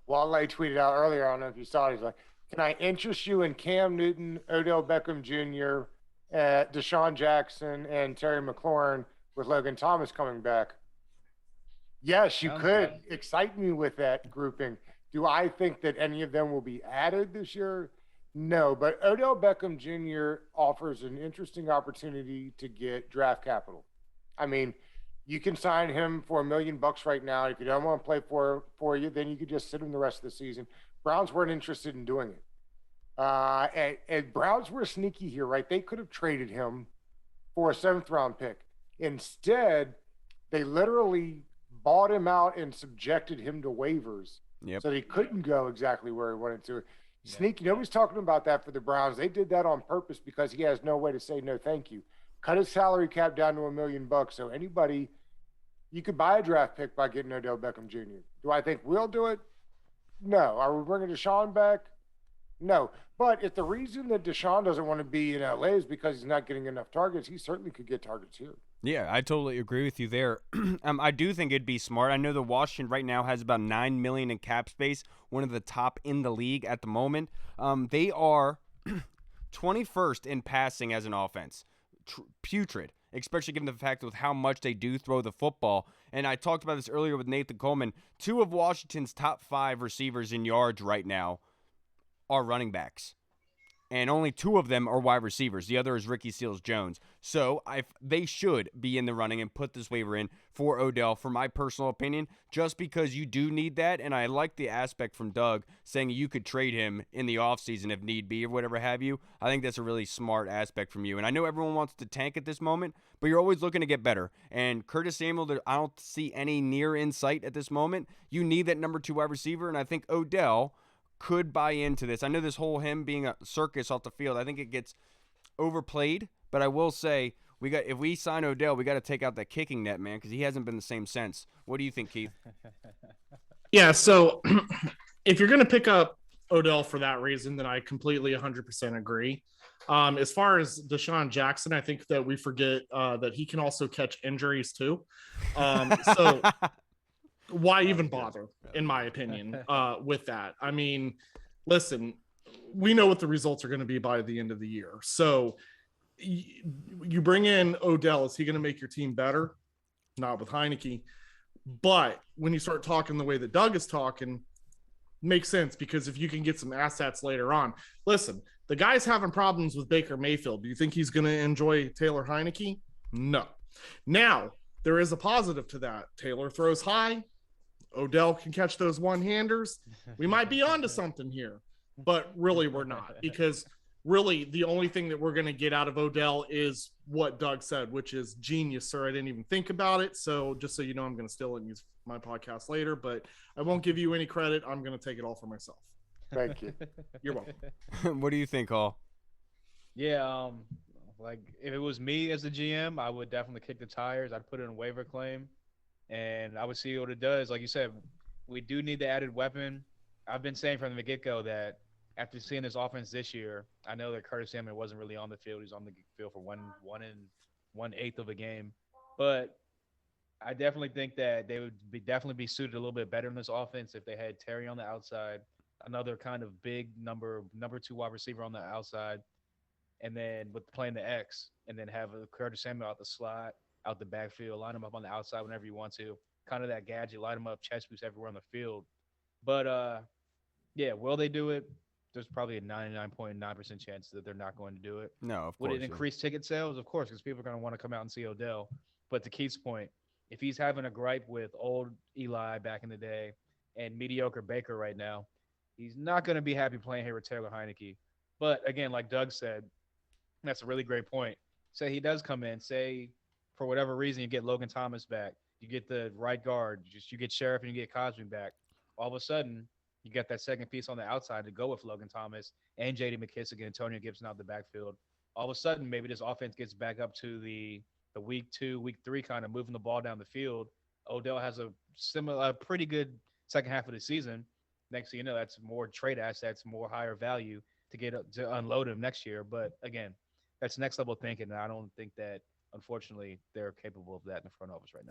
Wale tweeted out earlier, I don't know if you saw it, he's like, can I interest you in Cam Newton, Odell Beckham Jr., Desean Jackson, and Terry McLaurin with Logan Thomas coming back? Yes, you could excite me with that grouping. Do I think that any of them will be added this year? No, but Odell Beckham Jr. offers an interesting opportunity to get draft capital. I mean, you can sign him for $1 million right now. If you don't want to play for you, then you could just sit him the rest of the season. Browns weren't interested in doing it. And Browns were sneaky here, right? They could have traded him for a 7th round pick. Instead, they literally bought him out and subjected him to waivers. Yep. So he couldn't go exactly where he wanted to. Sneaky. Nobody's talking about that for the Browns. They did that on purpose because he has no way to say no thank you. Cut his salary cap down to $1 million. So anybody, you could buy a draft pick by getting Odell Beckham Jr. Do I think we'll do it? No. Are we bringing Desean back? No. But if the reason that Desean doesn't want to be in LA is because he's not getting enough targets, he certainly could get targets here. Yeah, I totally agree with you there. I do think it'd be smart. I know that Washington right now has about $9 million in cap space, one of the top in the league at the moment. They are 21st in passing as an offense. Putrid, especially given the fact with how much they do throw the football. And I talked about this earlier with Nathan Coleman. 2 of Washington's top 5 receivers in yards right now are running backs. And only 2 of them are wide receivers. The other is Ricky Seals-Jones. So they should be in the running and put this waiver in for Odell, for my personal opinion, just because you do need that. And I like the aspect from Doug saying you could trade him in the offseason if need be or whatever have you. I think that's a really smart aspect from you. And I know everyone wants to tank at this moment, but you're always looking to get better. And Curtis Samuel, I don't see any near in sight at this moment. You need that number 2 wide receiver, and I think Odell could buy into this. I know this whole him being a circus off the field, I think it gets overplayed, but I will say if we sign Odell, we got to take out that kicking net, man, because he hasn't been the same since. What do you think, Keith? Yeah, so if you're going to pick up Odell for that reason, then I completely 100% agree. As far as Desean Jackson, I think that we forget that he can also catch injuries too. So why even bother, in my opinion, with that? I mean, listen, we know what the results are going to be by the end of the year. So you bring in Odell, is he going to make your team better? Not with Heineke. But when you start talking the way that Doug is talking, makes sense, because if you can get some assets later on. Listen, the guy's having problems with Baker Mayfield. Do you think he's going to enjoy Taylor Heineke? No. Now, there is a positive to that. Taylor throws high. Odell can catch those one-handers. We might be onto something here, but really we're not, because really the only thing that we're going to get out of Odell is what Doug said, which is genius, sir. I didn't even think about it. So just so you know, I'm going to steal it and use my podcast later, but I won't give you any credit. I'm going to take it all for myself. Thank you. You're welcome. What do you think, Hall? Yeah, like if it was me as the GM, I would definitely kick the tires. I'd put it in a waiver claim. And I would see what it does. Like you said, we do need the added weapon. I've been saying from the get-go that after seeing this offense this year, I know that Curtis Samuel wasn't really on the field. He's on the field for 1/8 of a game. But I definitely think that they would definitely be suited a little bit better in this offense if they had Terry on the outside, another kind of big number 2 wide receiver on the outside, and then with playing the X, and then have Curtis Samuel out the slot, out the backfield, line them up on the outside whenever you want to. Kind of that gadget, line them up, chest boost everywhere on the field. But, yeah, will they do it? There's probably a 99.9% chance that they're not going to do it. No, of course. Would it increase ticket sales? Of course, because people are going to want to come out and see Odell. But to Keith's point, if he's having a gripe with old Eli back in the day and mediocre Baker right now, he's not going to be happy playing here with Taylor Heineke. But, again, like Doug said, that's a really great point. Say he does come in, say – for whatever reason, you get Logan Thomas back. You get the right guard. You get Sheriff and you get Cosmi back. All of a sudden, you get that second piece on the outside to go with Logan Thomas and J.D. McKissick and Antonio Gibson out the backfield. All of a sudden, maybe this offense gets back up to the week 2, week 3 kind of moving the ball down the field. Odell has a pretty good second half of the season. Next thing you know, that's more trade assets, more higher value to unload him next year. But again, that's next level thinking. And I don't think that unfortunately, they're capable of that in the front office right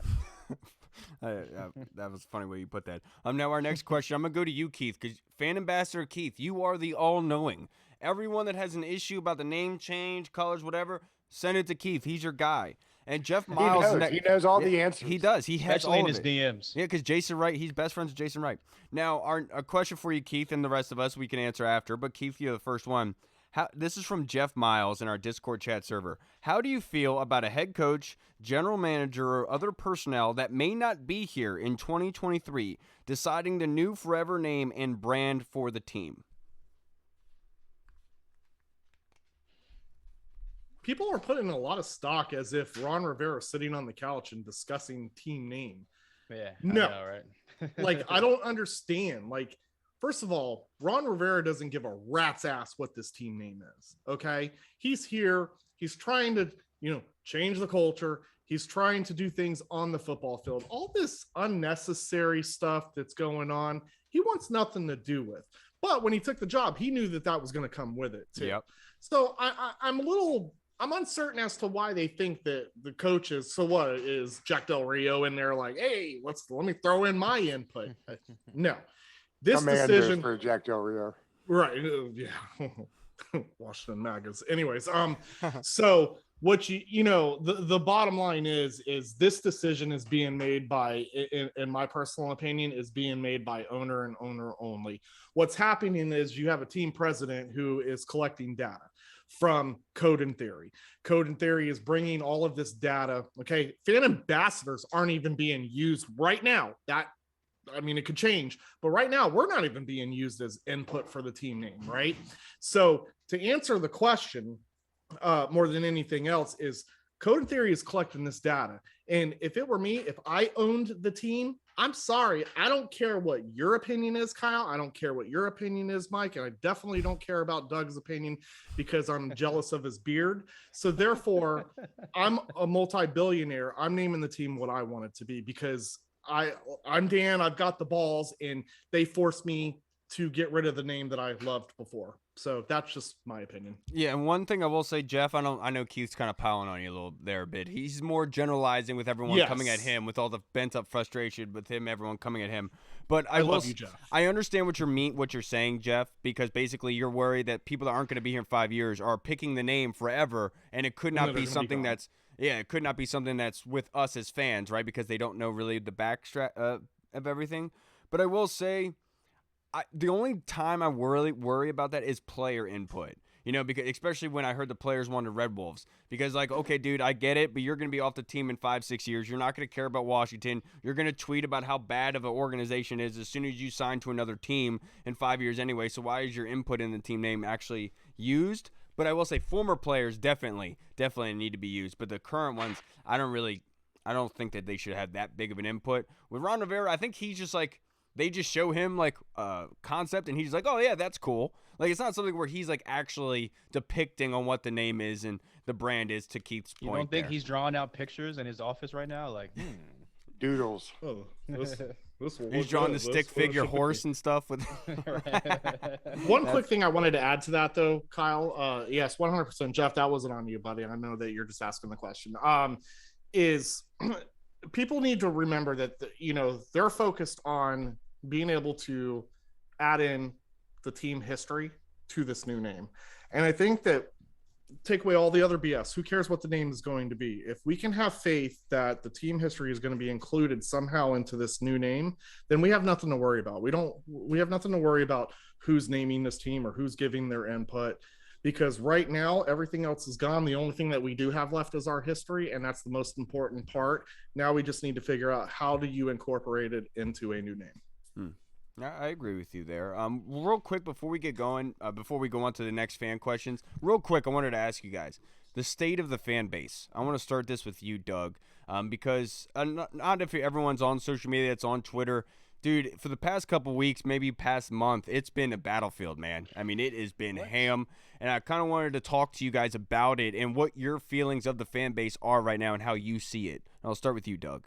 now. That was a funny way you put that. Now our next question, I'm going to go to you, Keith, because Fan Ambassador Keith, you are the all-knowing. Everyone that has an issue about the name change, colors, whatever, send it to Keith. He's your guy. And Jeff Miles, he knows all the answers. He does. He has Especially all in of his it. DMs. Yeah, because Jason Wright, he's best friends with Jason Wright. Now, a question for you, Keith, and the rest of us we can answer after. But Keith, you're the first one. This is from Jeff Miles in our Discord chat server. How do you feel about a head coach, general manager, or other personnel that may not be here in 2023 deciding the new forever name and brand for the team? People are putting a lot of stock as if Ron Rivera is sitting on the couch and discussing team name. Yeah. No. I know, right? Like, I don't understand. Like, first of all, Ron Rivera doesn't give a rat's ass what this team name is. Okay. He's here. He's trying to, change the culture. He's trying to do things on the football field. All this unnecessary stuff that's going on, he wants nothing to do with. But when he took the job, he knew that was going to come with it too. Yep. So I'm uncertain as to why they think that the coaches, so what is Jack Del Rio in there like, hey, let me throw in my input. No, this Commanders decision for Jack Del Rio. Right. Yeah. Washington Magas. Anyways, so what the bottom line is this decision is being made by, in my personal opinion, is being made by owner and owner only. What's happening is you have a team president who is collecting data from Code and Theory. Code and Theory is bringing all of this data. Okay. Fan ambassadors aren't even being used right now. It could change, but right now we're not even being used as input for the team name, right? So to answer the question, more than anything else, is Code and Theory is collecting this data. And if it were me, if I owned the team, I'm sorry, I don't care what your opinion is, Kyle. I don't care what your opinion is, Mike. And I definitely don't care about Doug's opinion because I'm jealous of his beard. So therefore, I'm a multi-billionaire. I'm naming the team what I want it to be because I'm Dan, I've got the balls, and they forced me to get rid of the name that I loved before. So that's just my opinion. Yeah, and one thing I will say, Jeff, I know Keith's kind of piling on you a little there a bit. He's more generalizing with everyone coming at him, with all the bent up frustration with him, everyone coming at him. But I love you, Jeff. I understand what you're saying, Jeff, because basically you're worried that people that aren't going to be here in 5 years are picking the name forever, and it could not be something that's it could not be something that's with us as fans, right? Because they don't know really the backstrap of everything. But I will say, the only time I really worry about that is player input. Because especially when I heard the players wanted Red Wolves. Because, okay, dude, I get it, but you're going to be off the team in 5-6 years. You're not going to care about Washington. You're going to tweet about how bad of an organization it is as soon as you sign to another team in 5 years anyway. So why is your input in the team name actually used? But I will say former players definitely need to be used. But the current ones, I don't think that they should have that big of an input. With Ron Rivera, I think he's just they just show him concept and he's like, oh yeah, that's cool. It's not something where he's actually depicting on what the name is and the brand is, to Keith's point. You don't think he's drawing out pictures in his office right now? Doodles. Oh, he's drawing the stick figure horse and stuff with. One quick thing I wanted to add to that though, Kyle. Yes, 100%, Jeff. That wasn't on you, buddy. I know that you're just asking the question. Is people need to remember that they're focused on being able to add in the team history to this new name, and I think that take away all the other BS. Who cares what the name is going to be? If we can have faith that the team history is going to be included somehow into this new name, then we have nothing to worry about. We have nothing to worry about who's naming this team or who's giving their input, because right now everything else is gone. The only thing that we do have left is our history, and that's the most important part. Now we just need to figure out how do you incorporate it into a new name. I agree with you there. Real quick before we get going, before we go on to the next fan questions, real quick, I wanted to ask you guys the state of the fan base. I want to start this with you, Doug, because not if everyone's on social media, it's on Twitter. Dude, for the past couple weeks, maybe past month, it's been a battlefield, man. It has been ham, and I kind of wanted to talk to you guys about it and what your feelings of the fan base are right now and how you see it. I'll start with you, Doug.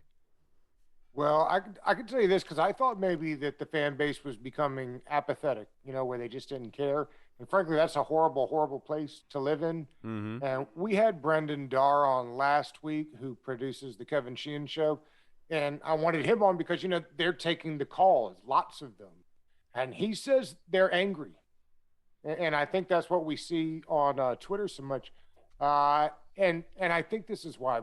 Well, I could tell you this because I thought maybe that the fan base was becoming apathetic, where they just didn't care. And frankly, that's a horrible, horrible place to live in. Mm-hmm. And we had Brendan Darr on last week, who produces the Kevin Sheehan show. And I wanted him on because, they're taking the calls, lots of them. And he says they're angry. And I think that's what we see on Twitter so much. And I think this is why.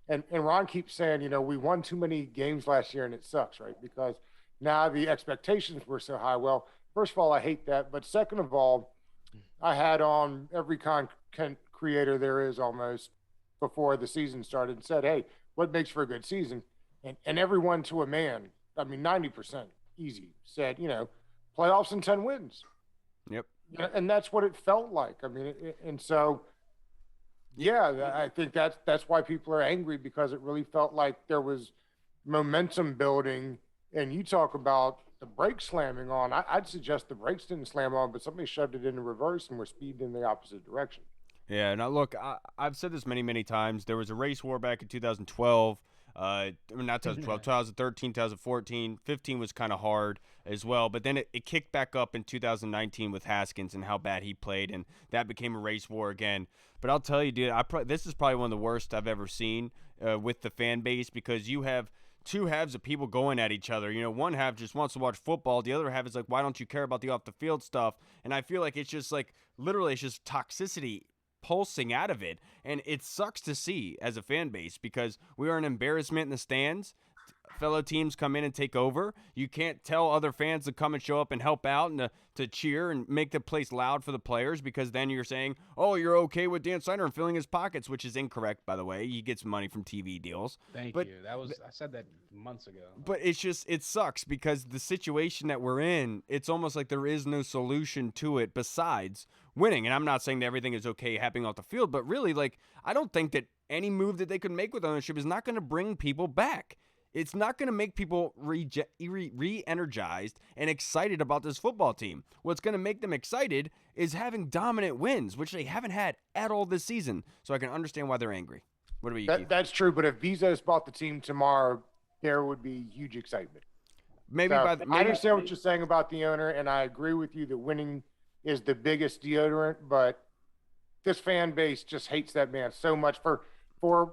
And Ron keeps saying, we won too many games last year and it sucks, right? Because now the expectations were so high. Well, first of all, I hate that. But second of all, I had on every content creator there is almost before the season started and said, hey, what makes for a good season? And everyone to a man, 90% easy, said, playoffs and 10 wins. Yep. And that's what it felt like. And so, yeah, I think that's why people are angry, because it really felt like there was momentum building. And you talk about the brakes slamming on. I'd suggest the brakes didn't slam on, but somebody shoved it into reverse and we're speeding in the opposite direction. Yeah, now look, I've said this many, many times. There was a race war back in 2012. Not 2012, 2013, 2014. 15 was kind of hard as well. But then it kicked back up in 2019 with Haskins and how bad he played, and that became a race war again. But I'll tell you, dude, this is probably one of the worst I've ever seen with the fan base, because you have two halves of people going at each other. One half just wants to watch football. The other half is like, why don't you care about the off-the-field stuff? And I feel like it's just like, literally, it's just toxicity pulsing out of it, and it sucks to see as a fan base, because we are an embarrassment in the stands. Fellow teams come in and take over. You can't tell other fans to come and show up and help out and to cheer and make the place loud for the players, because then you're saying, oh, you're okay with Dan Snyder and filling his pockets, which is incorrect, by the way. He gets money from TV deals. Thank you. I said that months ago. But it sucks, because the situation that we're in, it's almost like there is no solution to it besides winning. And I'm not saying that everything is okay happening off the field, but really, I don't think that any move that they could make with ownership is not going to bring people back. It's not going to make people re-energized and excited about this football team. What's going to make them excited is having dominant wins, which they haven't had at all this season. So I can understand why they're angry. What about you, Keith? That's true, but if Bezos bought the team tomorrow, there would be huge excitement. I understand what you're saying about the owner, and I agree with you that winning is the biggest deodorant, but this fan base just hates that man so much for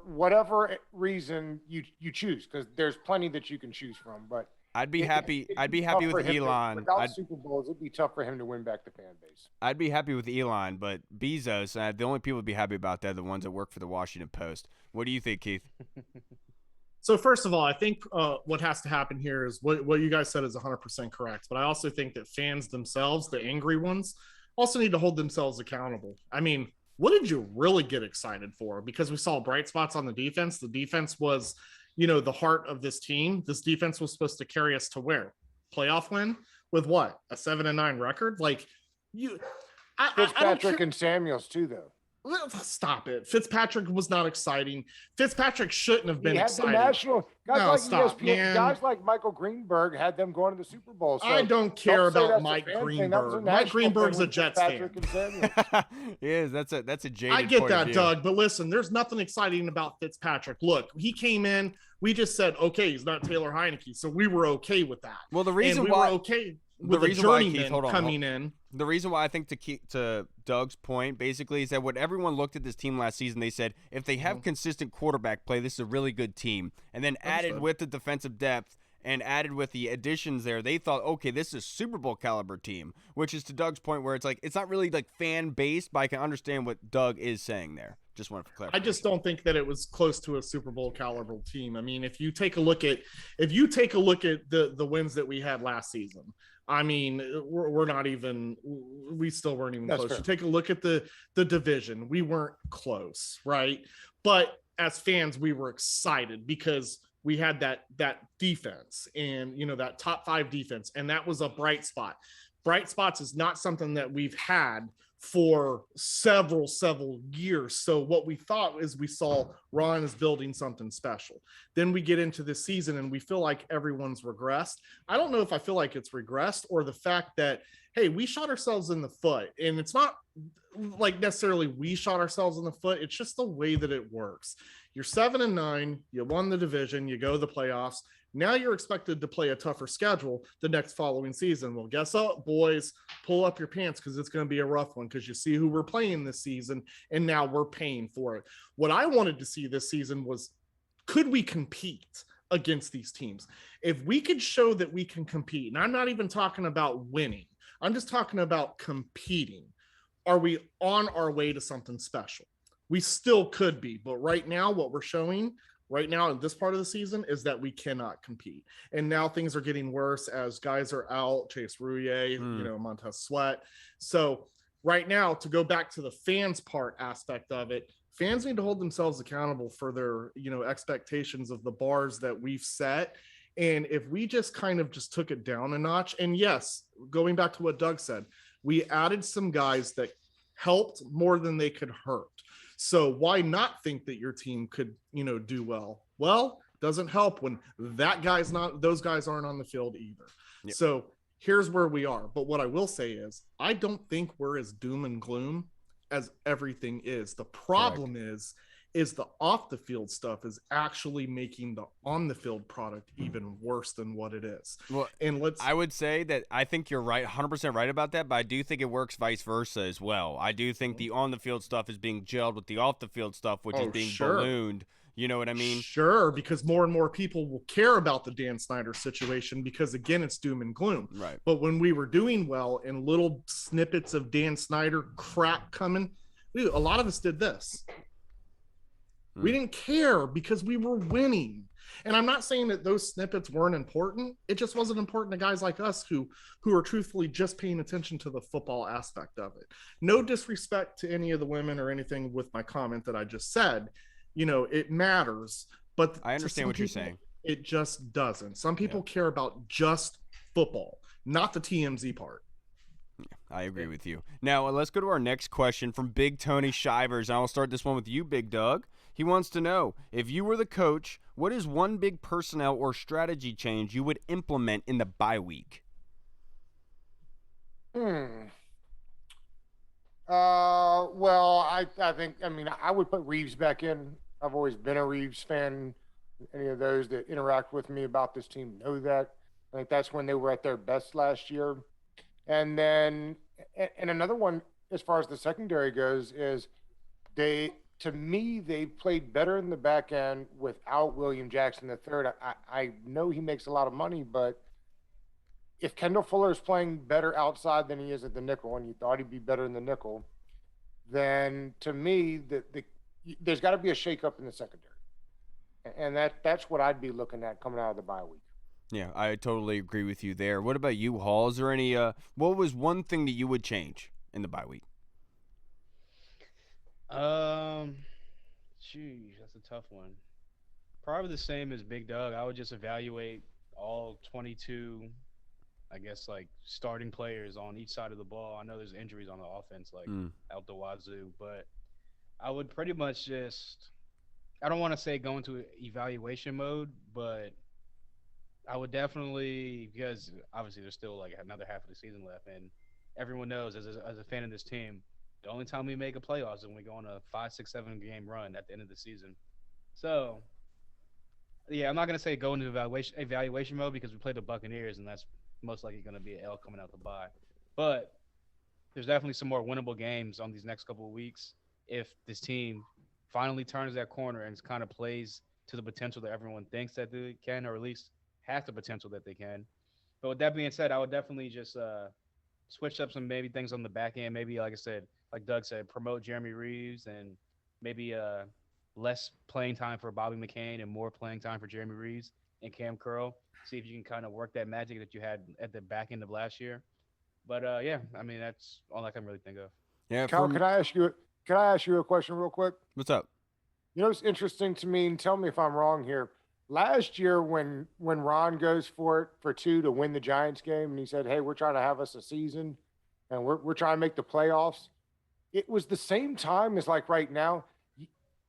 whatever reason you choose, because there's plenty that you can choose from. But I'd be happy with Elon. Without Super Bowls, it'd be tough for him to win back the fan base. I'd be happy with Elon, but Bezos, the only people would be happy about that are the ones that work for the Washington Post. What do you think, Keith? So first of all, I think what has to happen here is what you guys said is 100% correct. But I also think that fans themselves, the angry ones, also need to hold themselves accountable. What did you really get excited for? Because we saw bright spots on the defense. The defense was, the heart of this team. This defense was supposed to carry us to where? Playoff win with what? A 7-9 record? Fitzpatrick and Samuels too, though. Stop it. Fitzpatrick was not exciting. Fitzpatrick shouldn't have been exciting. Guys like Michael Greenberg had them going to the Super Bowl. So I don't care about Mike Greenberg. Mike Greenberg's a Jets fan. Yes, that's a jaded I get point that, of view. Doug. But listen, there's nothing exciting about Fitzpatrick. Look, he came in. We just said, okay, he's not Taylor Heineke, so we were okay with that. Well, the reason and we why were okay with the journeyman coming in. The reason why I think to Doug's point, basically, is that when everyone looked at this team last season, they said, if they have consistent quarterback play, this is a really good team. And then added with the defensive depth and added with the additions there, they thought, okay, this is a Super Bowl caliber team, which is to Doug's point where it's like, it's not really like fan based, but I can understand what Doug is saying there. Just want to clarify. I just don't think that it was close to a Super Bowl caliber team. If you take a look at the wins that we had last season, we're not even, we still weren't even close. You take a look at the division, we weren't close, right? But as fans, we were excited because we had that defense and, that top 5 defense. And that was a bright spot. Bright spots is not something that we've had for several years. So what we thought is we saw Ron is building something special. Then we get into this season and we feel like everyone's regressed. I don't know if I feel like it's regressed or the fact that, hey, we shot ourselves in the foot. And it's not like necessarily we shot ourselves in the foot. It's just the way that it works. You're 7-9, you won the division, you go to the playoffs. Now you're expected to play a tougher schedule the next following season. Well, guess what, boys? Pull up your pants because it's going to be a rough one because you see who we're playing this season, and now we're paying for it. What I wanted to see this season was, could we compete against these teams? If we could show that we can compete, and I'm not even talking about winning, I'm just talking about competing. Are we on our way to something special? We still could be, but right now, what we're showing right now in this part of the season is that we cannot compete. And now things are getting worse as guys are out, Chase Rouillet, Montez Sweat. So right now, to go back to the fans part aspect of it, fans need to hold themselves accountable for their, expectations of the bars that we've set. And if we just kind of just took it down a notch, and yes, going back to what Doug said, we added some guys that helped more than they could hurt. So why not think that your team could, do well? Well, doesn't help when those guys aren't on the field either. Yep. So here's where we are. But what I will say is, I don't think we're as doom and gloom as everything is. The problem is the off the field stuff is actually making the on the field product even worse than what it is. Well, and I would say that I think you're right, 100% right about that, but I do think it works vice versa as well. I do think the on the field stuff is being gelled with the off the field stuff, which is being ballooned. You know what I mean? Sure, because more and more people will care about the Dan Snyder situation because, again, it's doom and gloom. Right. But when we were doing well and little snippets of Dan Snyder crap coming, a lot of us did this. We didn't care because we were winning. And I'm not saying that those snippets weren't important. It just wasn't important to guys like us who are truthfully just paying attention to the football aspect of it. No disrespect to any of the women or anything with my comment that I just said. It matters. But I understand what you're saying. It just doesn't. Some people care about just football, not the TMZ part. I agree with you. Now, let's go to our next question from Big Tony Shivers. I will start this one with you, Big Doug. He wants to know, if you were the coach, what is one big personnel or strategy change you would implement in the bye week? Well, I think, I would put Reeves back in. I've always been a Reeves fan. Any of those that interact with me about this team know that. I think that's when they were at their best last year. And then, and another one, as far as the secondary goes, is they played better in the back end without William Jackson III. I know he makes a lot of money, but if Kendall Fuller is playing better outside than he is at the nickel, and you thought he'd be better in the nickel, then to me, there's got to be a shakeup in the secondary. And that's what I'd be looking at coming out of the bye week. Yeah, I totally agree with you there. What about you, Hall? Is there any what was one thing that you would change in the bye week? That's a tough one. Probably the same as Big Doug. I would just evaluate all 22, I guess, like starting players on each side of the ball. I know there's injuries on the offense, like out the wazoo, but I would pretty much just, I don't want to say go into evaluation mode, but I would definitely, because obviously there's still like another half of the season left, and everyone knows as a fan of this team, the only time we make a playoffs is when we go on a 5, 6, 7 game run at the end of the season. So, yeah, I'm not gonna say go into evaluation mode because we played the Buccaneers, and that's most likely gonna be an L coming out the bye. But there's definitely some more winnable games on these next couple of weeks if this team finally turns that corner and kind of plays to the potential that everyone thinks that they can, or at least has the potential that they can. But with that being said, I would definitely just switch up some maybe things on the back end. Maybe, like I said, like Doug said, promote Jeremy Reeves and maybe less playing time for Bobby McCain and more playing time for Jeremy Reeves and Cam Curl. See if you can kind of work that magic that you had at the back end of last year. But yeah, that's all I can really think of. Yeah, Kyle, can I ask you a question real quick? What's up? It's interesting to me, and tell me if I'm wrong here. Last year, when Ron goes for it for 2 to win the Giants game, and he said, "Hey, we're trying to have us a season, and we're trying to make the playoffs," it was the same time as like right now.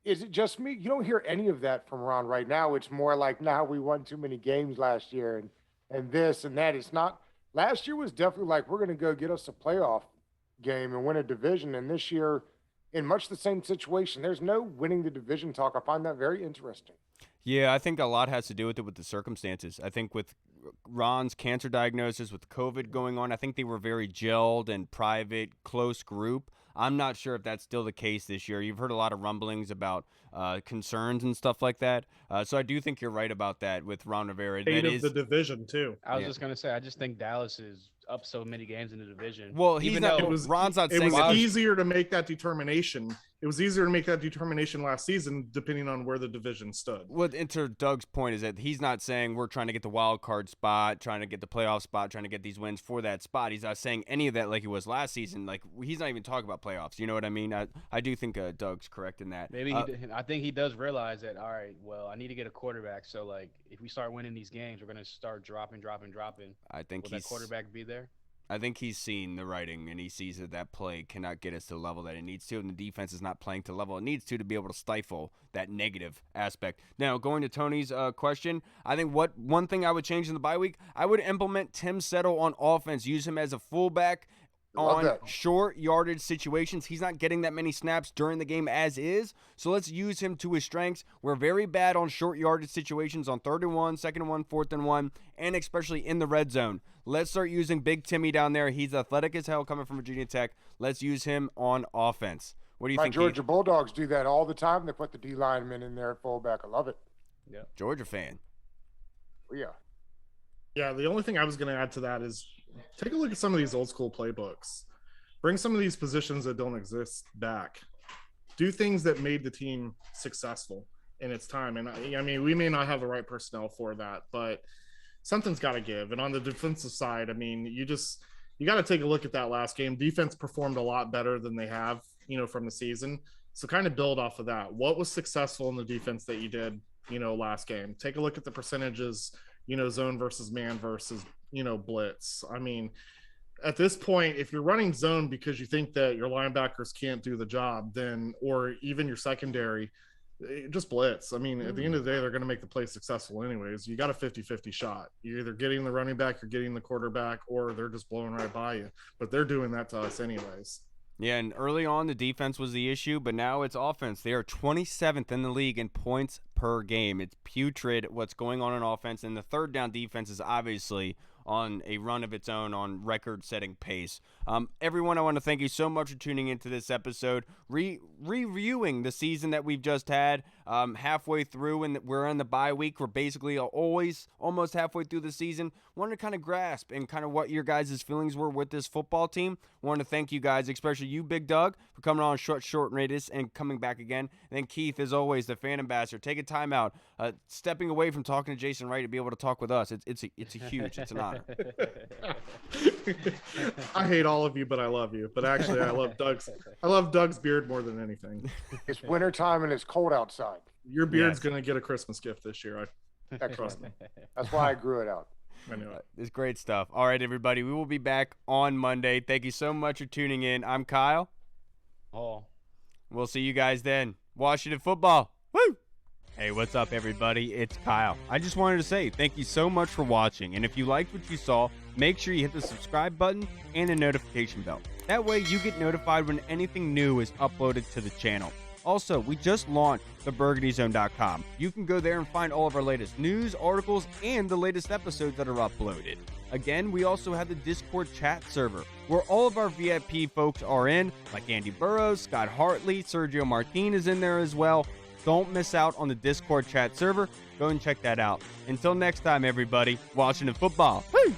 Is it just me? You don't hear any of that from Ron right now. It's more like, "Now we won too many games last year, and this and that." It's not. Last year was definitely like, "We're going to go get us a playoff game and win a division," and this year, in much the same situation, there's no winning the division talk. I find that very interesting. Yeah, I think a lot has to do with the circumstances. I think with Ron's cancer diagnosis, with COVID going on, I think they were very gelled and private, close group. I'm not sure if that's still the case this year. You've heard a lot of rumblings about concerns and stuff like that. So I do think you're right about that with Ron Rivera. State of the division too. I was just gonna say, I just think Dallas is up so many games in the division. Well, he's not. Ron's not saying it was easier to make that determination. It was easier to make that determination last season, depending on where the division stood. Well, and to Doug's point is that he's not saying we're trying to get the wild card spot, trying to get the playoff spot, trying to get these wins for that spot. He's not saying any of that like he was last season. Like, he's not even talking about playoffs. You know what I mean? I do think Doug's correct in that. Maybe I think he does realize that. All right, well, I need to get a quarterback. So like, if we start winning these games, we're gonna start dropping. I think will that quarterback be there? I think he's seen the writing, and he sees that play cannot get us to the level that it needs to, and the defense is not playing to the level it needs to be able to stifle that negative aspect. Now, going to Tony's question, I think one thing I would change in the bye week, I would implement Tim Settle on offense, use him as a fullback on short yardage situations. He's not getting that many snaps during the game as is, so let's use him to his strengths. We're very bad on short yardage situations on 3rd and 1, 2nd and 1, 4th and 1, and especially in the red zone. Let's start using Big Timmy down there. He's athletic as hell coming from Virginia Tech. Let's use him on offense. What do you think? My Georgia Bulldogs do that all the time. They put the D lineman in there at fullback. I love it. Yeah, Georgia fan. Yeah. Yeah, the only thing I was going to add to that is take a look at some of these old school playbooks. Bring some of these positions that don't exist back. Do things that made the team successful in its time. And I mean, we may not have the right personnel for that, but something's got to give. And on the defensive side, I mean, you got to take a look at that last game. Defense performed a lot better than they have, from the season. So kind of build off of that. What was successful in the defense that you did, last game? Take a look at the percentages, zone versus man versus, blitz. I mean, at this point, if you're running zone because you think that your linebackers can't do the job, then, or even your secondary, just blitz. I mean, at the end of the day, they're going to make the play successful anyways. You got a 50-50 shot. You're either getting the running back, you're getting the quarterback, or they're just blowing right by you. But they're doing that to us anyways. Yeah, and early on, the defense was the issue, but now it's offense. They are 27th in the league in points per game. It's putrid what's going on in offense, and the third down defense is obviously on a run of its own on record-setting pace. Everyone, I want to thank you so much for tuning into this episode, reviewing the season that we've just had, halfway through, and we're in the bye week. We're basically almost halfway through the season. Wanted to kind of grasp and kind of what your guys' feelings were with this football team. Want to thank you guys, especially you, Big Doug, for coming on short radius and coming back again. And then Keith, as always, the fan ambassador, take a time out, stepping away from talking to Jason Wright to be able to talk with us. It's an honor. I hate all of you, but I love you. But actually, I love Doug's beard more than anything. It's wintertime and it's cold outside. Your beard's gonna get a Christmas gift this year. I trust me. That's why I grew it out. I knew it. It's great stuff. All right, everybody, we will be back on Monday. Thank you so much for tuning in. I'm Kyle. Oh, we'll see you guys then. Washington football. Woo! Hey, what's up, everybody? It's Kyle. I just wanted to say thank you so much for watching, and if you liked what you saw, make sure you hit the subscribe button and the notification bell. That way you get notified when anything new is uploaded to the channel. Also, we just launched the BurgundyZone.com. You can go there and find all of our latest news, articles, and the latest episodes that are uploaded. Again, we also have the Discord chat server, where all of our VIP folks are in, like Andy Burrows, Scott Hartley, Sergio Martin is in there as well. Don't miss out on the Discord chat server. Go and check that out. Until next time, everybody, Washington football. Woo!